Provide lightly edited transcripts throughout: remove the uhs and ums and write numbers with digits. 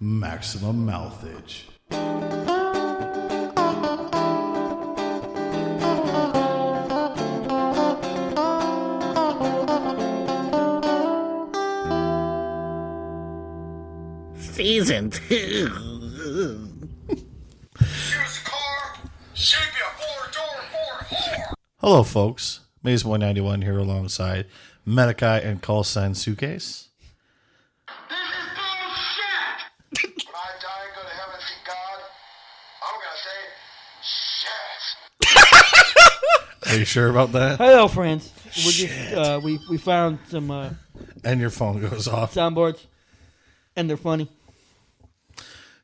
maximum mouthage. Season 2. Here's the car. Shape you a four-door whore. Hello, folks. MayesBoy 91 here alongside Medikai and Callsign Suitcase. This is bullshit. When I die and go to heaven and see God, I'm gonna say, shit. Are you sure about that? Hello, friends. We just we found some And your phone goes off. soundboards, and they're funny.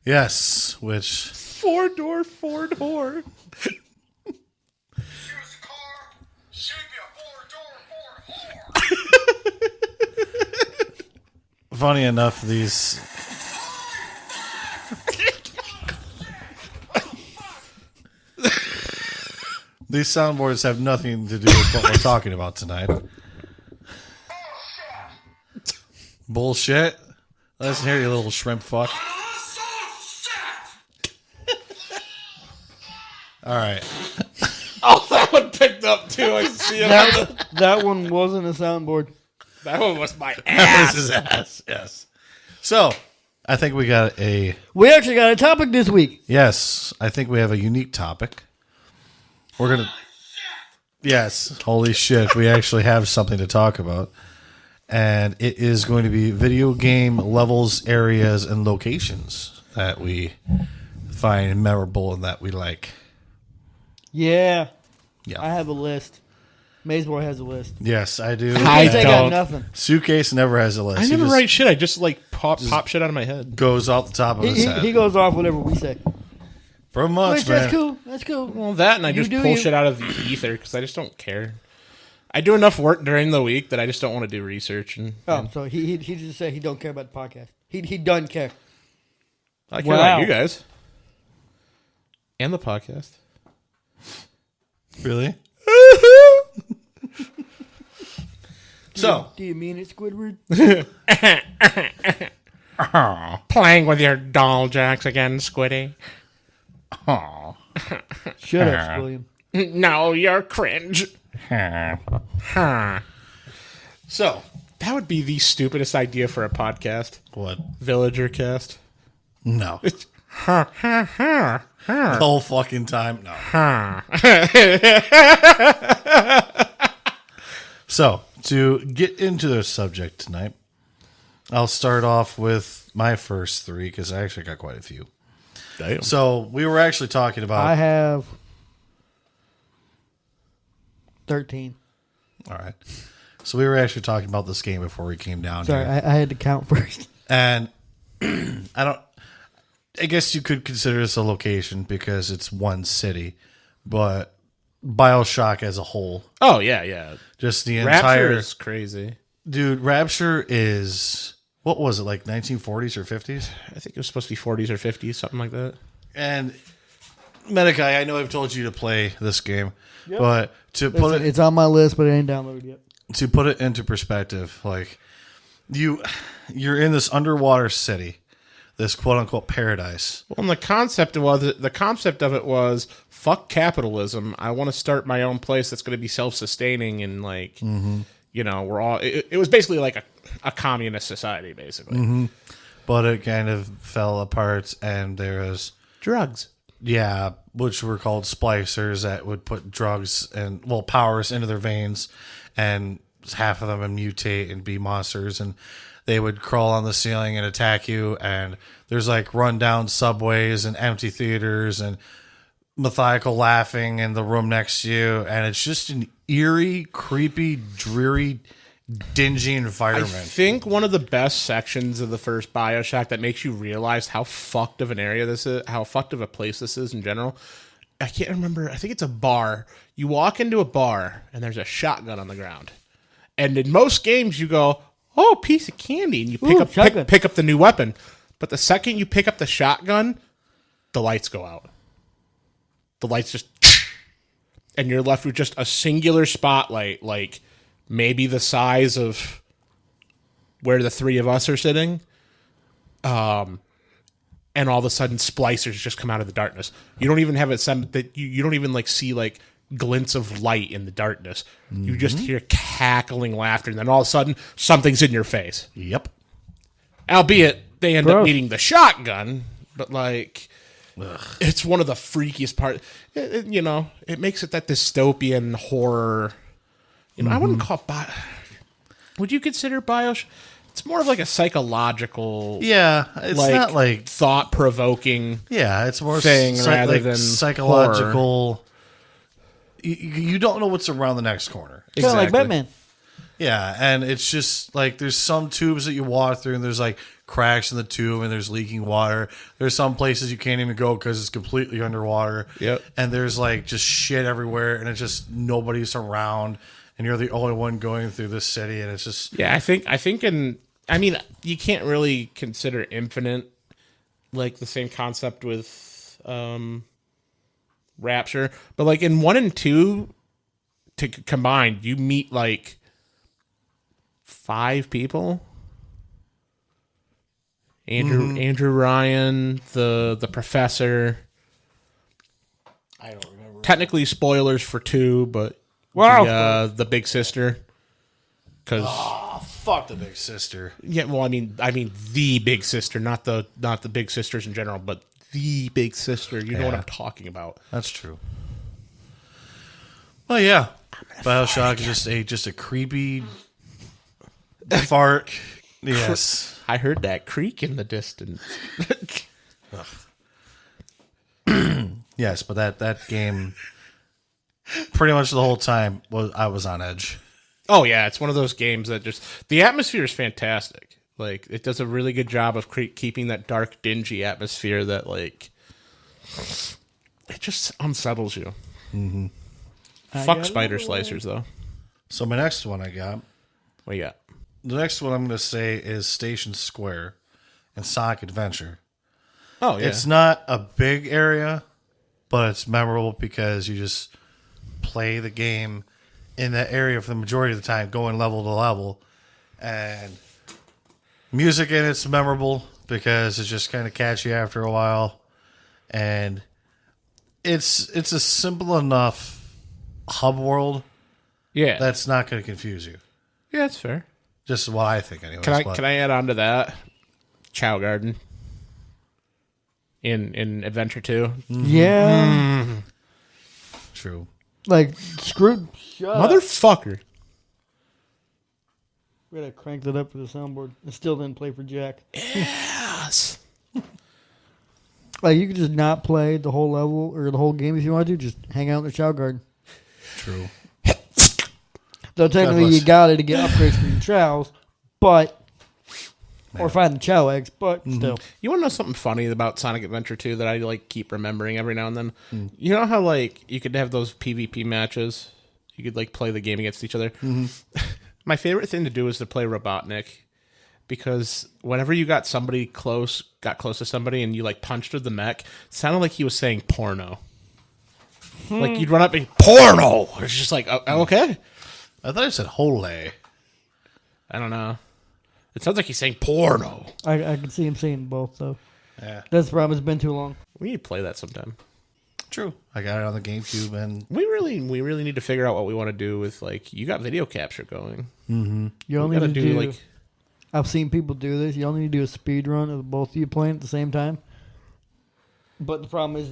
Yes, which... Four-door Ford whore. Here's the car. Shape you a four-door whore. Funny enough, these... These soundboards have nothing to do with what we're talking about tonight. Bullshit. Let's hear you, little shrimp fuck. All right. Oh, that one picked up too. I see it. That one wasn't a soundboard. That one was my That ass. was his ass. Yes. So, I think we got a... We actually got a topic this week. Yes, I think we have a unique topic. We're going to... Yes, holy shit. We actually have something to talk about. And it is going to be video game levels, areas, and locations that we find memorable and that we like. Yeah, Yeah. I have a list. MayesBoy has a list. Yes, I do. I They got don't. nothing. Suitcase never has a list. I He never just write shit. I just like pop shit out of my head. goes off the top of his head. He goes off whatever we say. Pretty much, Which, man. that's cool. That's cool. Well, that and I You just do pull you. shit out of the ether because I just don't care. I do enough work during the week that I just don't want to do research. And So he just said he don't care about the podcast. He doesn't care. I care Wow. about you guys and the podcast. Really? So, Do you mean it, Squidward? Playing with your doll jacks again, Squiddy. Shut up, William. No, you're cringe. so That would be the stupidest idea for a podcast. what? Villager cast. No. It's The whole fucking time? No. So, to get into the subject tonight, I'll start off with my first three because I actually got quite a few. Damn. So, we were actually talking about... I have 13. All right. So, we were actually talking about this game before we came down Sorry, here. I had to count first. And I guess you could consider this a location because it's one city, but BioShock as a whole, Oh, yeah. just the Rapture entire is crazy. dude, Rapture is what was it, like 1940s or 50s? I think it was supposed to be 40s or 50s, something like that. And Medikai, I know I've told you to play this game, but to put It's on my list, but it ain't downloaded yet. to put it into perspective, like you're in this underwater city, this quote unquote paradise. Well, and the concept of it was fuck capitalism. I want to start my own place that's going to be self-sustaining and like, you know, we're all. It was basically like a communist society, basically. But it kind of fell apart, and there was Drugs. which were called splicers that would put drugs and powers into their veins, and half of them would mutate and be monsters, and they would crawl on the ceiling and attack you. And there's like rundown subways and empty theaters and methodical laughing in the room next to you, and it's just an eerie, creepy, dreary, dingy I environment. think one of the best sections of the first BioShock that makes you realize how fucked of an area this is, how fucked of a place this is in general. I can't remember. I think it's a bar. You walk into a bar and there's a shotgun on the ground. And in most games you go, oh, piece of candy, and you shotgun. pick up the new weapon. But the second you pick up the shotgun, the lights go out. The lights just, and you're left with just a singular spotlight, like maybe the size of where the three of us are sitting. and all of a sudden splicers just come out of the darkness. You don't even have it that you don't even like see like glints of light in the darkness. You just hear cackling laughter, and then all of a sudden something's in your face. Yep. Albeit they end up Gross. needing the shotgun, but like it's one of the freakiest parts. It makes it that dystopian horror. I wouldn't call it would you consider Bioshock? It's more of like a psychological, Yeah, it's not like thought-provoking. Yeah, it's more thing rather than psychological. You don't know what's around the next corner. Kind of like Batman. Yeah, and it's just like there's some tubes that you walk through, and there's like cracks in the tube, and there's leaking water. There's some places you can't even go because it's completely underwater. Yep. And there's like just shit everywhere, and it's just nobody's around, and you're the only one going through this city, and it's just Yeah, I mean, you can't really consider Infinite like the same concept with Rapture, but like in 1 and 2 combined, you meet like 5 people. Andrew Ryan, the professor. I don't remember. Technically spoilers for 2, but Wow. the big sister. Because fuck the big sister. yeah, well, I mean the big sister, not the big sisters in general, but the big sister. You know what I'm talking about. That's true. Well, yeah, Bioshock is just a creepy fart. Yes. I heard that creak in the distance. Yes, but that game, pretty much the whole time I was on edge. Oh yeah, it's one of those games that just the atmosphere is fantastic. Like it does a really good job of keeping that dark, dingy atmosphere that like it just unsettles you. Mm-hmm. Fuck spider slicers though. So my next one I got. What you got? The next one I'm going to say is Station Square in Sonic Adventure. Oh yeah, It's not a big area, but it's memorable because you just play the game in that area for the majority of the time, going level to level. And music in it's memorable because it's just kind of catchy after a while. And it's a simple enough hub world yeah. that's not going to confuse you. Yeah, that's fair. Just what I think, anyway. Can I add on to that? Chow Garden in Adventure 2. Yeah. True. Like, screwed. Motherfucker. We gotta crank that up for the soundboard. It still didn't play for Jack. Yes. Like, you could just not play the whole level or the whole game if you want to. Just hang out in the Chow Garden. True. Though technically bless. you got it to get upgrades for your chows, but... Or find the chow eggs, but still. You want to know something funny about Sonic Adventure 2 that I like keep remembering every now and then? You know how like you could have those PvP matches? You could like play the game against each other. My favorite thing to do is to play Robotnik, because whenever you got close to somebody and you like punched with the mech, it sounded like he was saying porno. Like you'd run up and porno. It's just like okay. I thought I said hole. I don't know. It sounds like he's saying porno. I can see him saying both, though. Yeah. That's the problem. It's been too long. We need to play that sometime. True. I got it on the GameCube, and We really need to figure out what we want to do with like you got video capture going. You only gotta need to do, do, like- I've seen people do this. You only need to do a speed run of both of you playing at the same time. But the problem is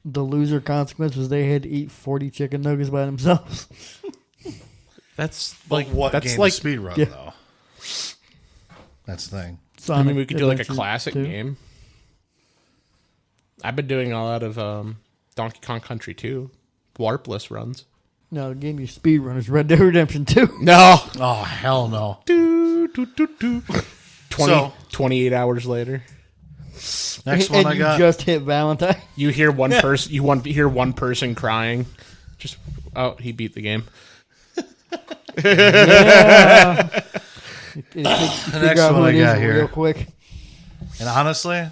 the loser consequence was they had to eat 40 chicken nuggets by themselves. That's like what that's game like speed run Yeah. though? That's the thing. I mean, we could do like a Adventure classic 2. game. I've been doing a lot of Donkey Kong Country 2 warpless runs. No, the game you speed run is Red Dead Redemption 2. No. Oh hell no! 28 hours later, Next one and I you got. just hit Valentine. you hear one person. Hear one person crying. Just he beat the game. Yeah. The next one I got here. real quick. And honestly,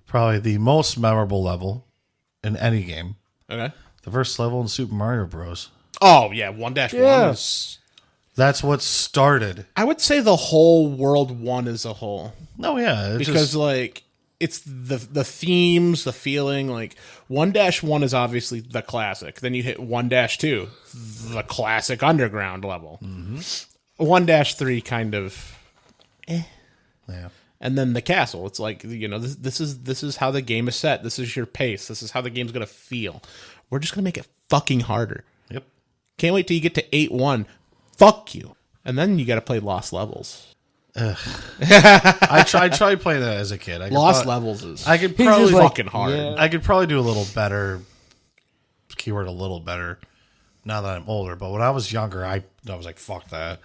probably the most memorable level in any game. Okay. The first level in Super Mario Bros. Oh yeah, 1-1 Yeah. is. That's what started. I would say the whole world 1 as a whole. No, yeah, it's Because just, like it's the themes, the feeling. Like 1-1 is obviously the classic. Then you hit 1-2, the classic underground level. 1-3 kind of, Yeah. and then the castle. It's like, you know, this is how the game is set. This is your pace. This is how the game's gonna feel. We're just gonna make it fucking harder. Yep. Can't wait till you get to 8-1. Fuck you. And then you got to play Lost Levels. I tried playing that as a kid. Lost Levels is I could He's probably just like, fucking hard. yeah. I could probably do a little better. Keyword a little better. Now that I'm older, but when I was younger, I was like, fuck that.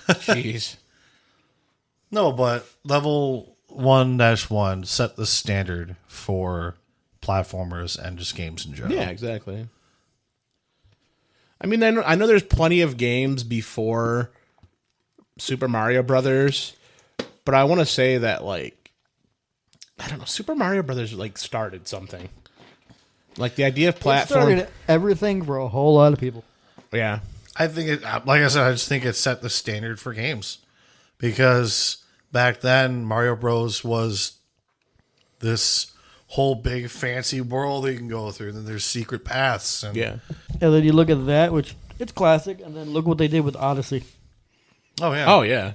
Jeez. No, but level 1-1 set the standard for platformers and just games in general. Yeah, exactly. I mean, I know there's plenty of games before Super Mario Brothers, but I want to say that, like, I don't know, Super Mario Brothers like started something. Like the idea of It platform. started everything for a whole lot of people. Yeah. I think it, like I said, I just think it set the standard for games because back then Mario Bros was this whole big fancy world that you can go through. And then there's secret paths. And Yeah. And then you look at that, which it's classic, and then look what they did with Odyssey. Oh yeah. Oh yeah.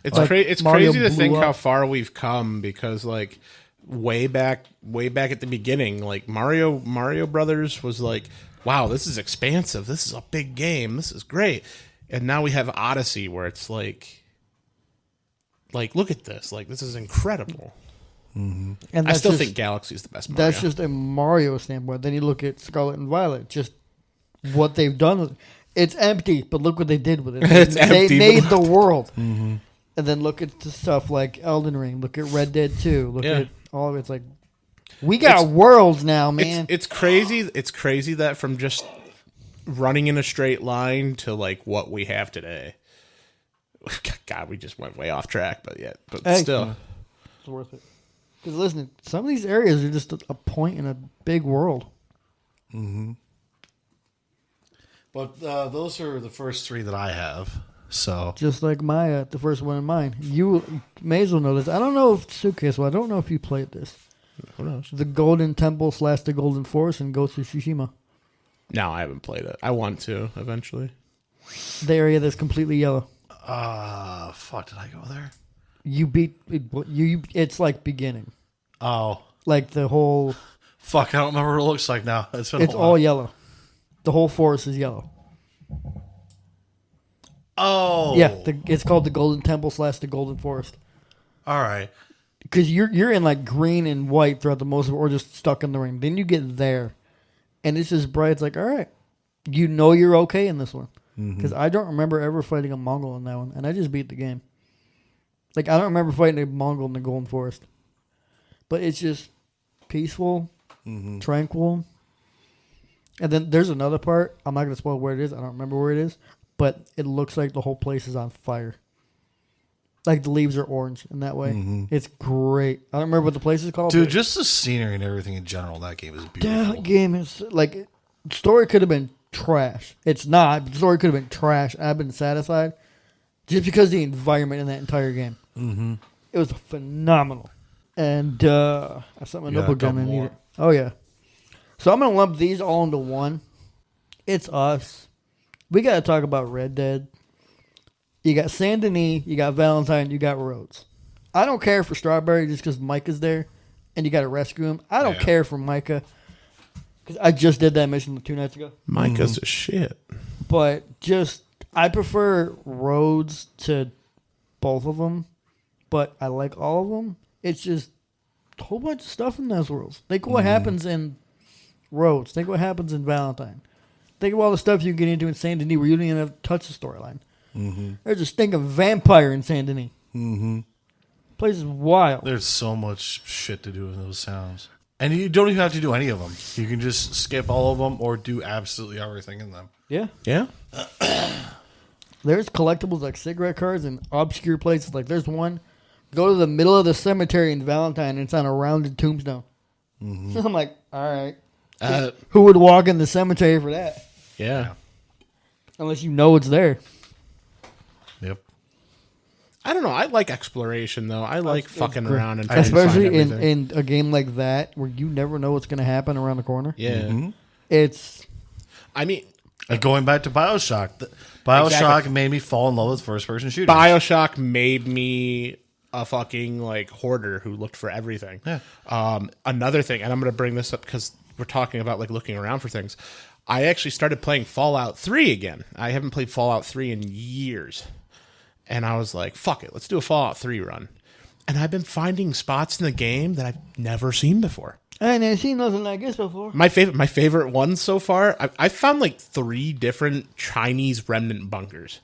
It's Like, it's Mario crazy to blew think up. how far we've come because like way back at the beginning, like Mario Brothers was like, wow, this is expansive. This is a big game. This is great. And now we have Odyssey where it's like look at this. Like this is incredible. And I that's still just, think Galaxy is the best Mario. that's just a Mario standpoint. Then you look at Scarlet and Violet, just what they've done with it. It's empty, but look what they did with it. It's They empty, made but the world. And then look at the stuff like Elden Ring. Look at Red Dead 2. Look Yeah. at all of it. It's like, we got worlds now, man. It's crazy. It's crazy that from just running in a straight line to like what we have today. God, we just went way off track, but Hey. still. It's worth it. Because listen, some of these areas are just a point in a big world. But those are the first three that I have. So Just like the first one in mine. You may as well know this. I don't know if Suitcase, well, I don't know if you played this. Who knows? The Golden Temple / the Golden Forest in Ghost of Tsushima. No, I haven't played it. I want to eventually. The area that's completely yellow. fuck, did I go there? You beat you. It's like beginning, Oh, like the whole. fuck, I don't remember what it looks like now. It's been It's a all while. yellow. The whole forest is yellow. Oh, Yeah, it's called the Golden Temple / the Golden Forest. all right. Because you're in like green and white throughout the most of it, or just stuck in the ring. Then you get there, and it's just bright. It's like, all right, you know you're okay in this one. Because I don't remember ever fighting a Mongol in that one, and I just beat the game. Like, I don't remember fighting a Mongol in the Golden Forest. But it's just peaceful, tranquil. And then there's another part. I'm not going to spoil where it is. I don't remember where it is. But it looks like the whole place is on fire. Like, the leaves are orange in that way. It's great. I don't remember what the place is called. Dude, but just the scenery and everything in general, that game is beautiful. that game is, like, story could have been trash. It's not. The story could have been trash. I've been satisfied. Just because of the environment in that entire game. It was phenomenal. And I set my You got a notebook down. I couple need more? it. Oh, yeah. So I'm going to lump these all into one. It's us. We got to talk about Red Dead. You got Saint Denis, you got Valentine, you got Rhodes. I don't care for Strawberry just because Micah's there and you got to rescue him. I don't Yeah. care for Micah because I just did that mission 2 nights ago. Micah's a shit. But just, I prefer Rhodes to both of them, but I like all of them. It's just a whole bunch of stuff in those worlds. Think of what happens in Rhodes. Think what happens in Valentine. Think of all the stuff you can get into in Saint Denis where you don't even have to touch the storyline. There's a stink of vampire in Saint Denis. Place is wild. There's so much shit to do in those towns. And you don't even have to do any of them. You can just skip all of them or do absolutely everything in them. Yeah. Yeah? There's collectibles like cigarette cards in obscure places. Like there's one, go to the middle of the cemetery in Valentine and it's on a rounded tombstone. I'm like, all right. Who would walk in the cemetery for that? Yeah. Unless you know it's there. Yep. I don't know. I like exploration though. I like fucking around and trying especially to find everything. in a game like that where you never know what's going to happen around the corner. Yeah. It's I mean, And going back to Bioshock, Bioshock Exactly. made me fall in love with first-person shooters. BioShock made me a fucking like hoarder who looked for everything. Yeah. Another thing, and I'm going to bring this up because we're talking about like looking around for things. I actually started playing Fallout 3 again. I haven't played Fallout 3 in years. And I was like, fuck it, let's do a Fallout 3 run. And I've been finding spots in the game that I've never seen before. I ain't never seen nothing like this before. My favorite ones so far, I found like 3 different Chinese remnant bunkers.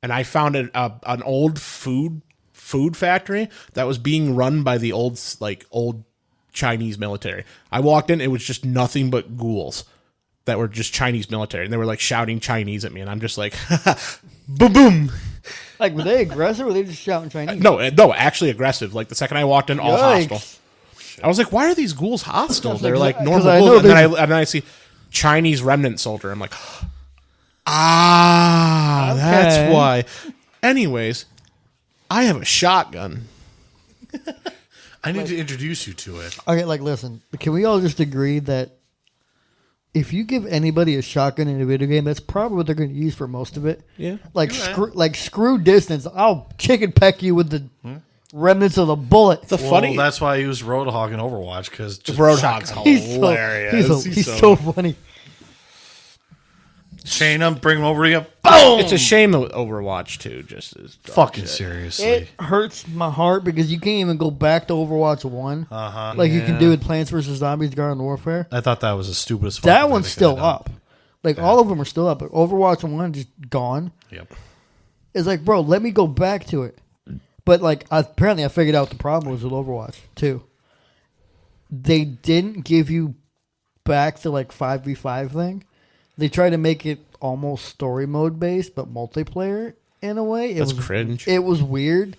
And I found an old food factory that was being run by the old Chinese military. I walked in, it was just nothing but ghouls that were just Chinese military. And they were like shouting Chinese at me. And I'm just like, boom, boom. Like, were they aggressive or were they just shouting Chinese? No, actually aggressive. Like the second I walked in, all Yikes. hostile. I was like, why are these ghouls hostile? They're like 'Cause normal I ghouls. know And then I see Chinese remnant soldier. I'm like, that's Okay. why. Anyways, I have a shotgun. I need to introduce you to it. Okay, like, listen. Can we all just agree that if you give anybody a shotgun in a video game, that's probably what they're going to use for most of it? Yeah. Like, screw distance. I'll chicken peck you with the remnants of the bullet. The funny That's why I use Roadhog in Overwatch because Roadhog's hilarious. He's so funny. chain them, bring them over to you. Boom! It's a shame that Overwatch 2 just is Fucking seriously. It hurts my heart because you can't even go back to Overwatch 1 like you can do with Plants vs. Zombies Garden Warfare. I thought that was the stupidest. That fucking one's thing they still could've done. up. Like, all of them are still up. But Overwatch 1 just gone. Yep. It's like, bro, let me go back to it. But, like, apparently I figured out the problem was with Overwatch 2. They didn't give you back to, like, 5v5 thing. They tried to make it almost story mode based, but multiplayer in a way. It That's was cringe. It was weird.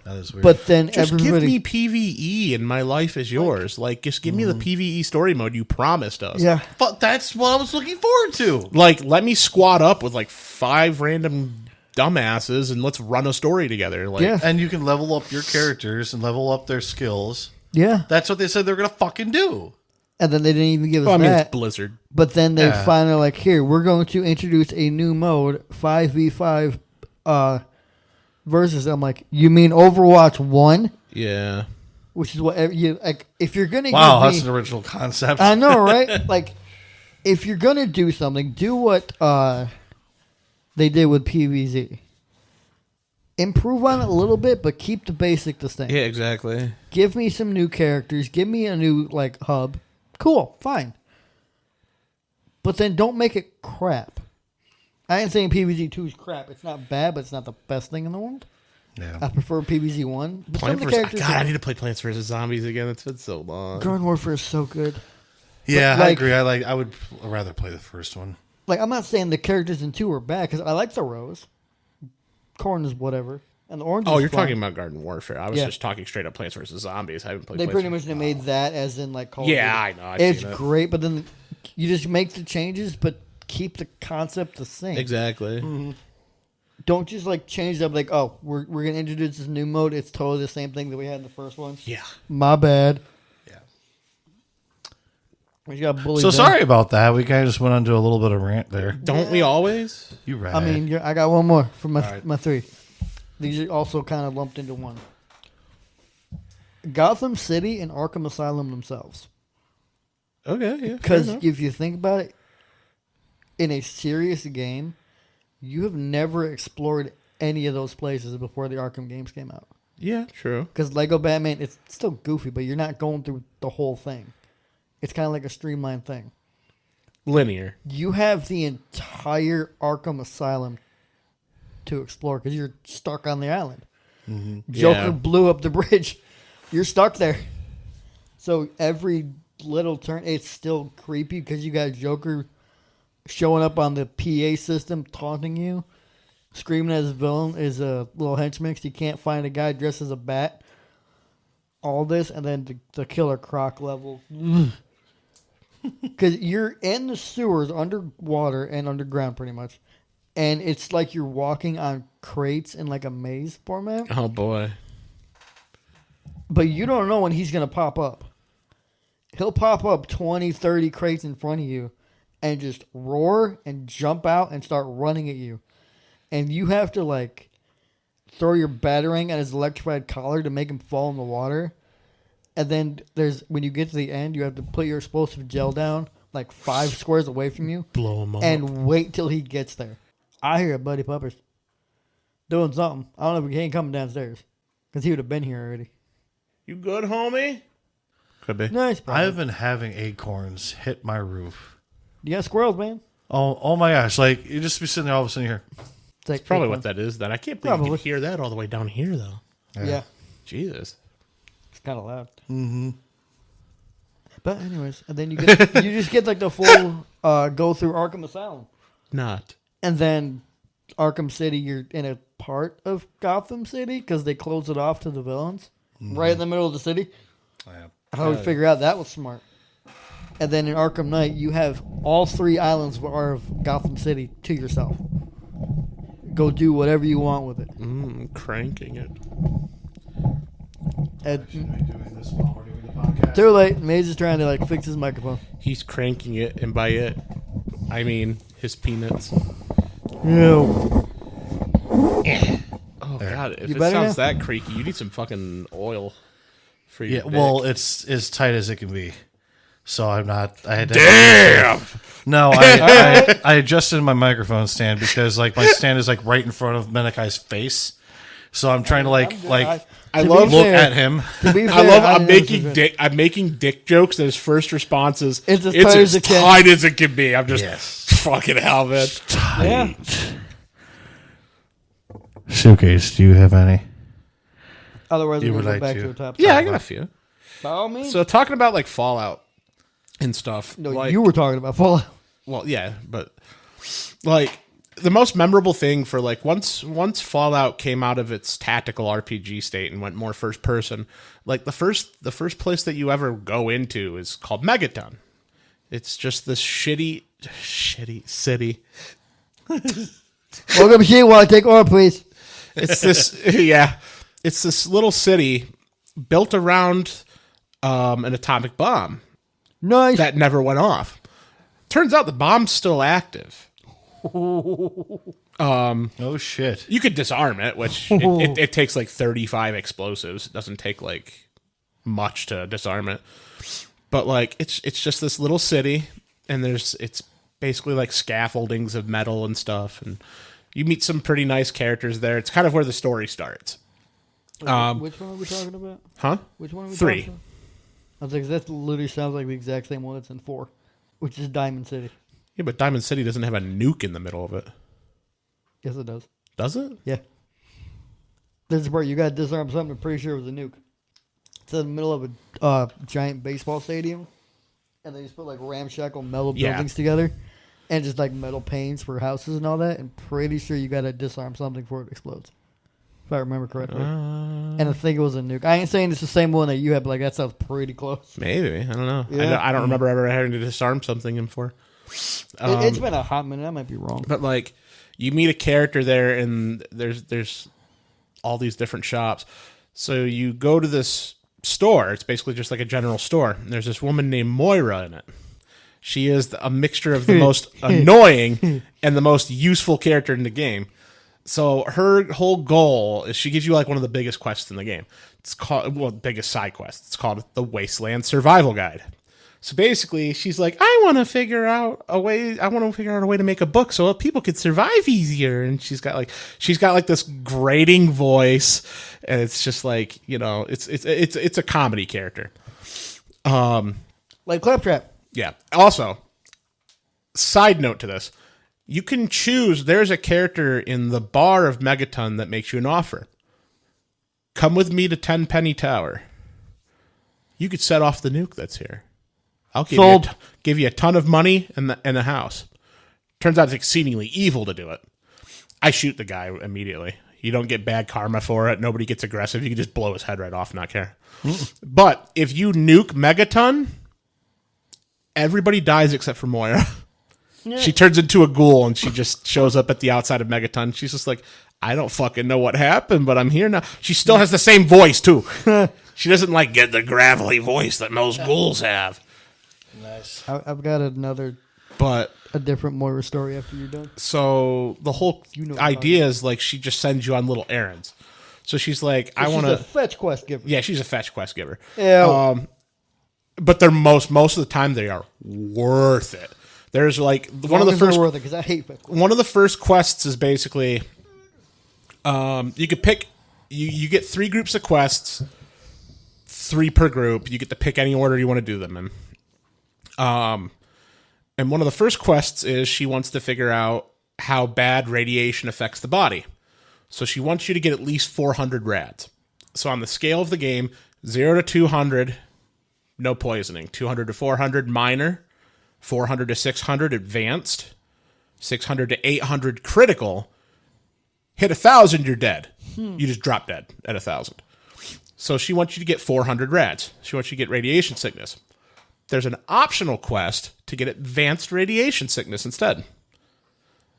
That is weird. But then Just everybody... give me PvE and my life is yours. Like, just give me the PvE story mode you promised us. Yeah. But that's what I was looking forward to. Like, let me squad up with like 5 random dumbasses and let's run a story together. Like, Yeah. And you can level up your characters and level up their skills. Yeah. That's what they said they're gonna fucking do. And then they didn't even give us well, I mean, that. it's Blizzard. But then they Yeah. finally like, here, we're going to introduce a new mode, 5v5 versus. I'm like, you mean Overwatch 1? Yeah. Which is what you like. If you're gonna Wow, give that's me, an original concept. I know, right? Like, if you're gonna do something, do what they did with PvZ. Improve on it a little bit, but keep the basic the same. Yeah, exactly. Give me some new characters. Give me a new like hub. Cool, fine. But then don't make it crap. I ain't saying PvZ 2 is crap. It's not bad, but it's not the best thing in the world. I Yeah. prefer PvZ 1. But some of the God, characters, I need to play Plants vs. Zombies again. It's been so long. Garden Warfare is so good. Yeah, But, I like- agree. I would rather play the first one. Like, I'm not saying the characters in 2 are bad, because I like the rose. Corn is whatever. And the orange Oh, is you're fine. talking about Garden Warfare. I was Yeah. just talking straight up Plants vs. Zombies. I haven't played They Plants pretty vs. much made that as in, like, Call of Yeah, Duty. I know. I've It's seen it. great, but then you just make the changes, but keep the concept the same. Exactly. Don't just, like, change it up, like, oh, we're going to introduce this new mode. It's totally the same thing that we had in the first one. Yeah. My bad. Yeah. We just got bullied. So down. sorry about that. We kind of just went onto a little bit of rant there. Don't we always? You right. I mean, I got one more for my right. my 3. These are also kind of lumped into one. Gotham City and Arkham Asylum themselves. Okay, yeah. Because fair enough. if you think about it, in a serious game, you have never explored any of those places before the Arkham games came out. Yeah, true. Because Lego Batman, it's still goofy, but you're not going through the whole thing. It's kind of like a streamlined thing. Linear. You have the entire Arkham Asylum to explore because you're stuck on the island. Joker Yeah. blew up the bridge. You're stuck there. So every little turn, it's still creepy because you got Joker showing up on the PA system, taunting you, screaming as a villain, as a little henchman 'cause you can't find a guy dressed as a bat. All this, and then the Killer Croc level. Because you're in the sewers, underwater and underground pretty much. and it's like you're walking on crates in like a maze format. Oh boy. But you don't know when he's going to pop up. He'll pop up 20, 30 crates in front of you and just roar and jump out and start running at you. And you have to like throw your batarang at his electrified collar to make him fall in the water. And then when you get to the end, you have to put your explosive gel down like 5 squares away from you. Blow him up. And wait till he gets there. I hear Buddy Puppers doing something. I don't know if he ain't coming downstairs because he would have been here already. You good, homie? Could be. Nice. I've been having acorns hit my roof. You got squirrels, man. Oh my gosh! Like you just be sitting there all of a sudden here. It's like Probably acorn. what that is. Then I can't believe you Probably. can hear that all the way down here, though. Yeah. Jesus. It's kind of loud. Mm-hmm. But anyways, and then you just get like the full go through Arkham Asylum, Not. and then Arkham City. You're in a part of Gotham City because they close it off to the villains right in the middle of the city. Yeah. How we figure out that was smart. And then in Arkham Knight, you have all 3 islands of Gotham City to yourself. Go do whatever you want with it. Cranking it. And doing this while we're doing the podcast. too late. Maze is trying to like fix his microphone. He's cranking it, and by it, I mean his peanuts. No. Oh God! If You it better sounds now? that creaky, you need some fucking oil for your Yeah, dick. well, it's as tight as it can be. So I'm not. I had to. Damn! No, I adjusted my microphone stand because like my stand is like right in front of Menakai's face. So I'm trying to I I To love be look fair- at him. To be fair, I love. didn't notice it. I'm making dick jokes. And his first response is, It's as "It's tight as as it can." tight as it can be." I'm just Yes. fucking hell, man. Yeah. Suitcase, do you have any? Otherwise, You we're would going to go like back to. to the top. Yeah, I got a few. By all means. So talking about like Fallout and stuff. No, like, you were talking about Fallout. Well, yeah, but like the most memorable thing for like once Fallout came out of its tactical RPG state and went more first person, like the first place that you ever go into is called Megaton. It's just this shitty city. Welcome, she want to take order, please. It's this yeah, it's this little city built around an atomic bomb Nice. that never went off. Turns out the bomb's still active. Oh shit! You could disarm it, which it takes like 35 explosives. It doesn't take like much to disarm it. But like it's just this little city, and it's basically like scaffoldings of metal and stuff, and you meet some pretty nice characters there. It's kind of where the story starts. Which one are we talking about? Huh? Which one are we 3. talking about? I was like, that literally sounds like the exact same one that's in 4, which is Diamond City. Yeah, but Diamond City doesn't have a nuke in the middle of it. Yes, it does. Does it? Yeah. There's a part you got to disarm something. I'm pretty sure it was a nuke. It's in the middle of a giant baseball stadium, and they just put like ramshackle metal Yeah. buildings together, and just like metal panes for houses and all that. And pretty sure you got to disarm something before it explodes, if I remember correctly. And I think it was a nuke. I ain't saying it's the same one that you had, but like that sounds pretty close. Maybe. I don't know. Yeah. I don't remember ever having to disarm something in 4. It's been a hot minute. I might be wrong. But like, you meet a character there, and there's all these different shops. So you go to this store. It's basically just like a general store. And there's this woman named Moira in it. She is a mixture of the most annoying and the most useful character in the game. So her whole goal is she gives you like one of the biggest quests in the game. It's called, well, biggest side quest. It's called the Wasteland Survival Guide. So basically, she's like, I want to figure out a way to make a book so people could survive easier. And she's got like this grating voice, and it's just like, you know, it's a comedy character. Like Claptrap. Yeah. Also, side note to this, you can choose. There's a character in the bar of Megaton that makes you an offer. Come with me to Tenpenny Tower. You could set off the nuke that's here. I'll give you a ton of money and a house. Turns out it's exceedingly evil to do it. I shoot the guy immediately. You don't get bad karma for it. Nobody gets aggressive. You can just blow his head right off and not care. But if you nuke Megaton, everybody dies except for Moira. She turns into a ghoul and she just shows up at the outside of Megaton. She's just like, I don't fucking know what happened, but I'm here now. She still has the same voice too. She doesn't like get the gravelly voice that most ghouls have. Nice. I've got another, But a different Moira story after you're done. so the whole idea is like she just sends you on little errands. So she's like, I want She's a to. fetch quest giver. Yeah, she's a fetch quest giver. Ew. But they're most of the time they are worth it. There's like one of the first worth it because I hate fetch quests. one of the first quests is basically you could pick you get 3 groups of quests, 3 per group. You get to pick any order you want to do them in. And one of the first quests is she wants to figure out how bad radiation affects the body. So she wants you to get at least 400 rads. So on the scale of the game, 0 to 200, no poisoning. 200 to 400, minor. 400 to 600, advanced. 600 to 800, critical. Hit 1,000, you're dead. You just drop dead at 1,000. So she wants you to get 400 rads. She wants you to get radiation sickness. There's an optional quest to get advanced radiation sickness instead.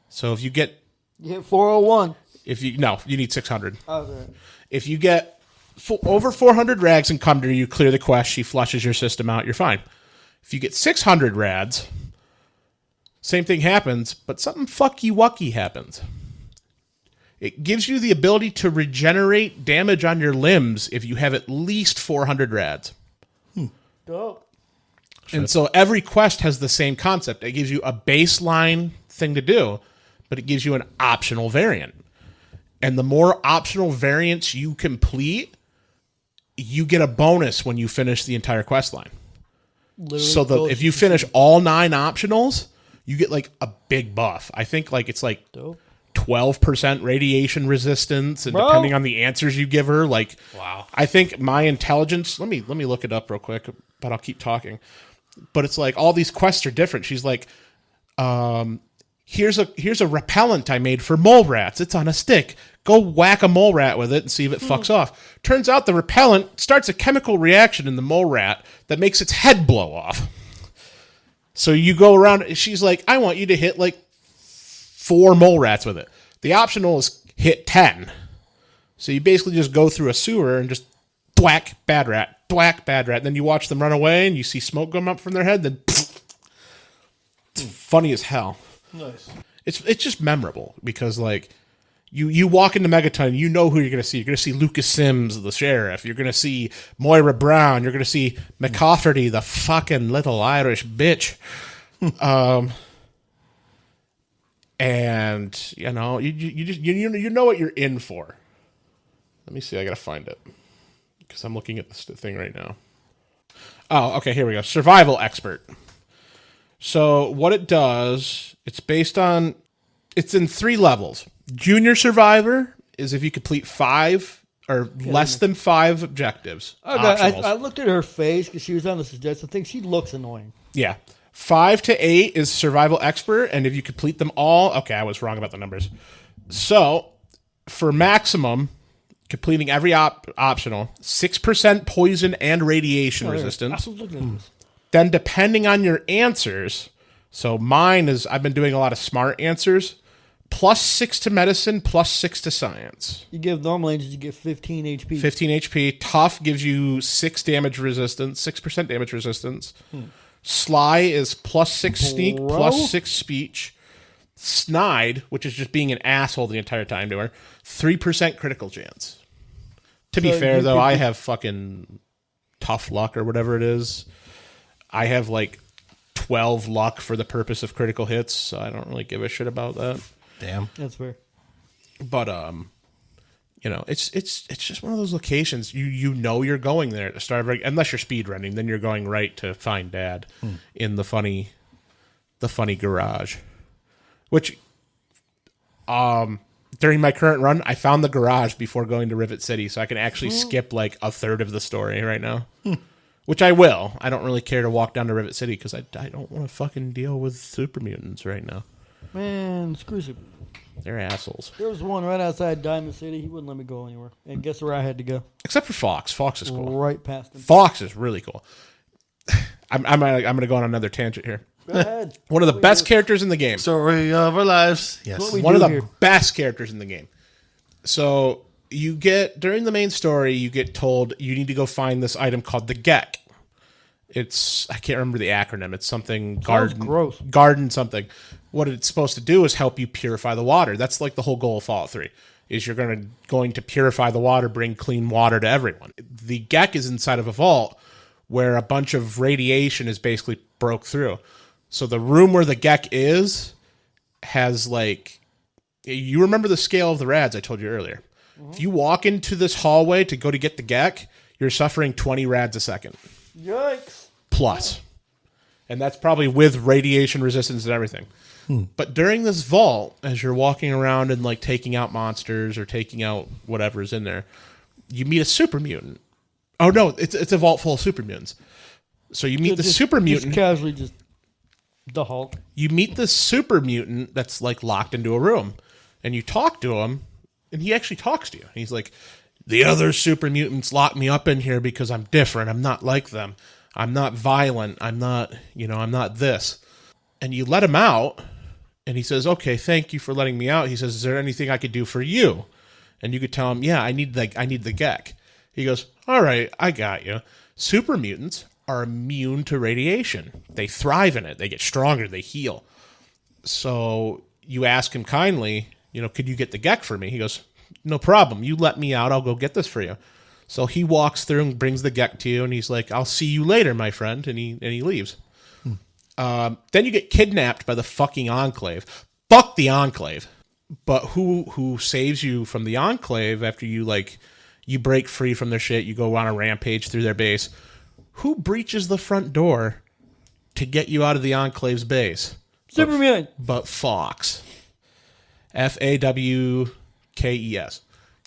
So if you get... You hit 401. No, you need 600. Oh, right. If you get over 400 rads and come to her, you clear the quest, she flushes your system out, you're fine. If you get 600 rads, same thing happens, but something fucky-wucky happens. It gives you the ability to regenerate damage on your limbs if you have at least 400 rads. Dope. And so every quest has the same concept. It gives you a baseline thing to do, but it gives you an optional variant. And the more optional variants you complete, you get a bonus when you finish the entire quest line. So if you finish all 9 optionals, you get like a big buff. I think like it's like 12% radiation resistance, and depending on the answers you give her, like Wow. I think my intelligence. Let me look it up real quick, but I'll keep talking. But it's like all these quests are different. She's like, here's a repellent I made for mole rats. It's on a stick. Go whack a mole rat with it and see if it fucks off. Turns out the repellent starts a chemical reaction in the mole rat that makes its head blow off. So you go around. She's like, I want you to hit like 4 mole rats with it. The optional is hit 10. So you basically just go through a sewer and just thwack, bad rat, thwack, bad rat. And then you watch them run away and you see smoke come up from their head. Then it's funny as hell. Nice. It's just memorable because like you walk into Megaton, you know who you're going to see. You're going to see Lucas Sims, the sheriff. You're going to see Moira Brown. You're going to see McCafferty, the fucking little Irish bitch. And you know you know what you're in for. Let me see. I got to find it because I'm looking at this thing right now. Oh, okay. Here we go. Survival expert. So what it does, it's in 3 levels. Junior survivor is if you complete 5 or less than 5 objectives. I looked at her face because she was on the suggestion thing. She looks annoying. Yeah. 5 to 8 is survival expert, and if you complete them all, okay, I was wrong about the numbers. So for maximum, completing every optional, 6% poison and radiation resistance. Then depending on your answers, so mine is, I've been doing a lot of smart answers, +6 to medicine, +6 to science. You give normal angels, you get 15 HP. 15 HP. Tough gives you 6 damage resistance, 6% damage resistance. Sly is +6 sneak, +6 speech. Snide, which is just being an asshole the entire time to her, 3% critical chance. To be fair, though, I have fucking tough luck or whatever it is. I have like 12 luck for the purpose of critical hits, so I don't really give a shit about that. Damn. That's fair. But you know, it's just one of those locations you know you're going there at the start of, unless you're speed running, then you're going right to find Dad in the funny garage. Which during my current run, I found the garage before going to Rivet City, so I can actually skip like a third of the story right now. Which I will. I don't really care to walk down to Rivet City because I don't want to fucking deal with super mutants right now. Man, screw super. They're assholes. There was one right outside Diamond City. He wouldn't let me go anywhere. And guess where I had to go? Except for Fox. Fox is cool. Right past him. Fox is really cool. I'm gonna go on another tangent here. Go ahead. One of the best characters in the game. Story of our lives. Yes. What we One of do the here. best characters in the game. So you get, during the main story, you get told you need to go find this item called the Gek. It's, I can't remember the acronym. It's something gross. garden something. What it's supposed to do is help you purify the water. That's like the whole goal of Fallout 3. Is you're going to purify the water, bring clean water to everyone. The Gek is inside of a vault where a bunch of radiation is basically broke through. So the room where the Gek is has like, you remember the scale of the rads I told you earlier. If you walk into this hallway to go to get the Gek, you're suffering 20 rads a second. Yikes. Plus. And that's probably with radiation resistance and everything. But during this vault, as you're walking around and like taking out monsters or taking out whatever's in there, you meet a super mutant. Oh no, it's a vault full of super mutants. So you meet the super mutant. Just casually, just the Hulk. You meet this super mutant that's like locked into a room, and you talk to him, and he actually talks to you. He's like, the other super mutants locked me up in here because I'm different. I'm not like them. I'm not violent. I'm not this. And you let him out, and he says, okay, thank you for letting me out. He says, is there anything I could do for you? And you could tell him, yeah, I need the Gek. He goes, all right, I got you. Super mutants are immune to radiation. They thrive in it. They get stronger. They heal. So you ask him kindly, could you get the Gek for me? He goes, no problem. You let me out. I'll go get this for you. So he walks through and brings the Gek to you, and he's like, I'll see you later, my friend. And he leaves. Then you get kidnapped by the fucking Enclave. Fuck the Enclave. But who saves you from the Enclave after you break free from their shit, you go on a rampage through their base? Who breaches the front door to get you out of the Enclave's base? Superman. But Fox. Fawkes.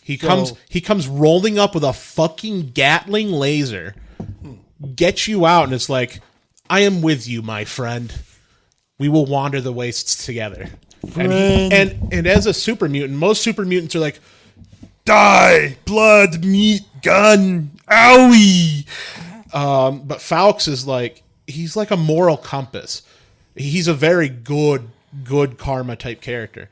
He comes rolling up with a fucking Gatling laser, gets you out, and it's like, I am with you, my friend. We will wander the wastes together. And as a super mutant, most super mutants are like, die, blood, meat, gun, owie. But Fawkes is like, he's like a moral compass. He's a very good karma type character.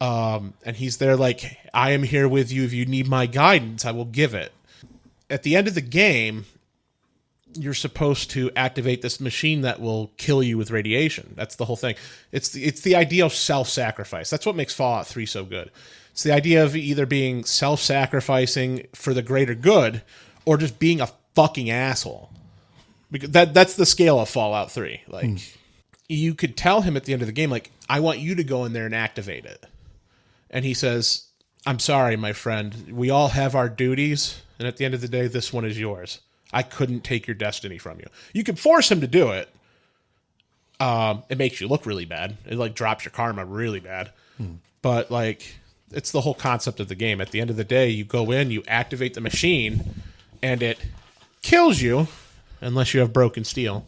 And he's there like, I am here with you. If you need my guidance, I will give it. At the end of the game, you're supposed to activate this machine that will kill you with radiation. That's the whole thing. It's the idea of self-sacrifice. That's what makes Fallout 3 so good. It's the idea of either being self-sacrificing for the greater good or just being a fucking asshole. Because that's the scale of Fallout 3. Like, you could tell him at the end of the game, like, I want you to go in there and activate it. And he says, I'm sorry, my friend. We all have our duties, and at the end of the day, this one is yours. I couldn't take your destiny from you. You can force him to do it. It makes you look really bad. It like drops your karma really bad. But like, it's the whole concept of the game. At the end of the day, you go in, you activate the machine, and it kills you unless you have broken steel.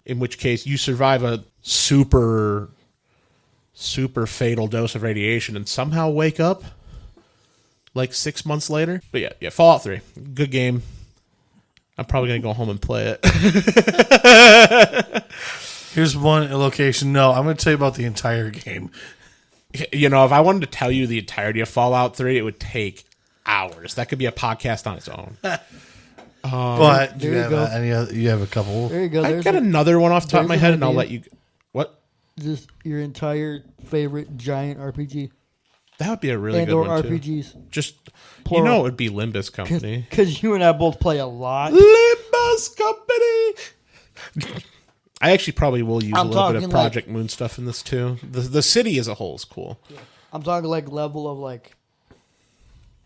In which case, you survive a super fatal dose of radiation and somehow wake up like 6 months later. But yeah, Fallout 3, good game. I'm probably going to go home and play it. Here's one location. No, I'm going to tell you about the entire game. If I wanted to tell you the entirety of Fallout 3, it would take hours. That could be a podcast on its own. But do you there you have go. any other, you have a couple? There you go. I've got another one off the top of my there's head, an and I'll idea. let you... What? Just your entire favorite giant RPG. That would be a really good or one, too. RPGs. Just, Plural. it would be Limbus Company. Because you and I both play a lot. Limbus Company! I actually probably will use a I'm little bit of talking Project Moon stuff in this, too. The city as a whole is cool. I'm talking like level of like,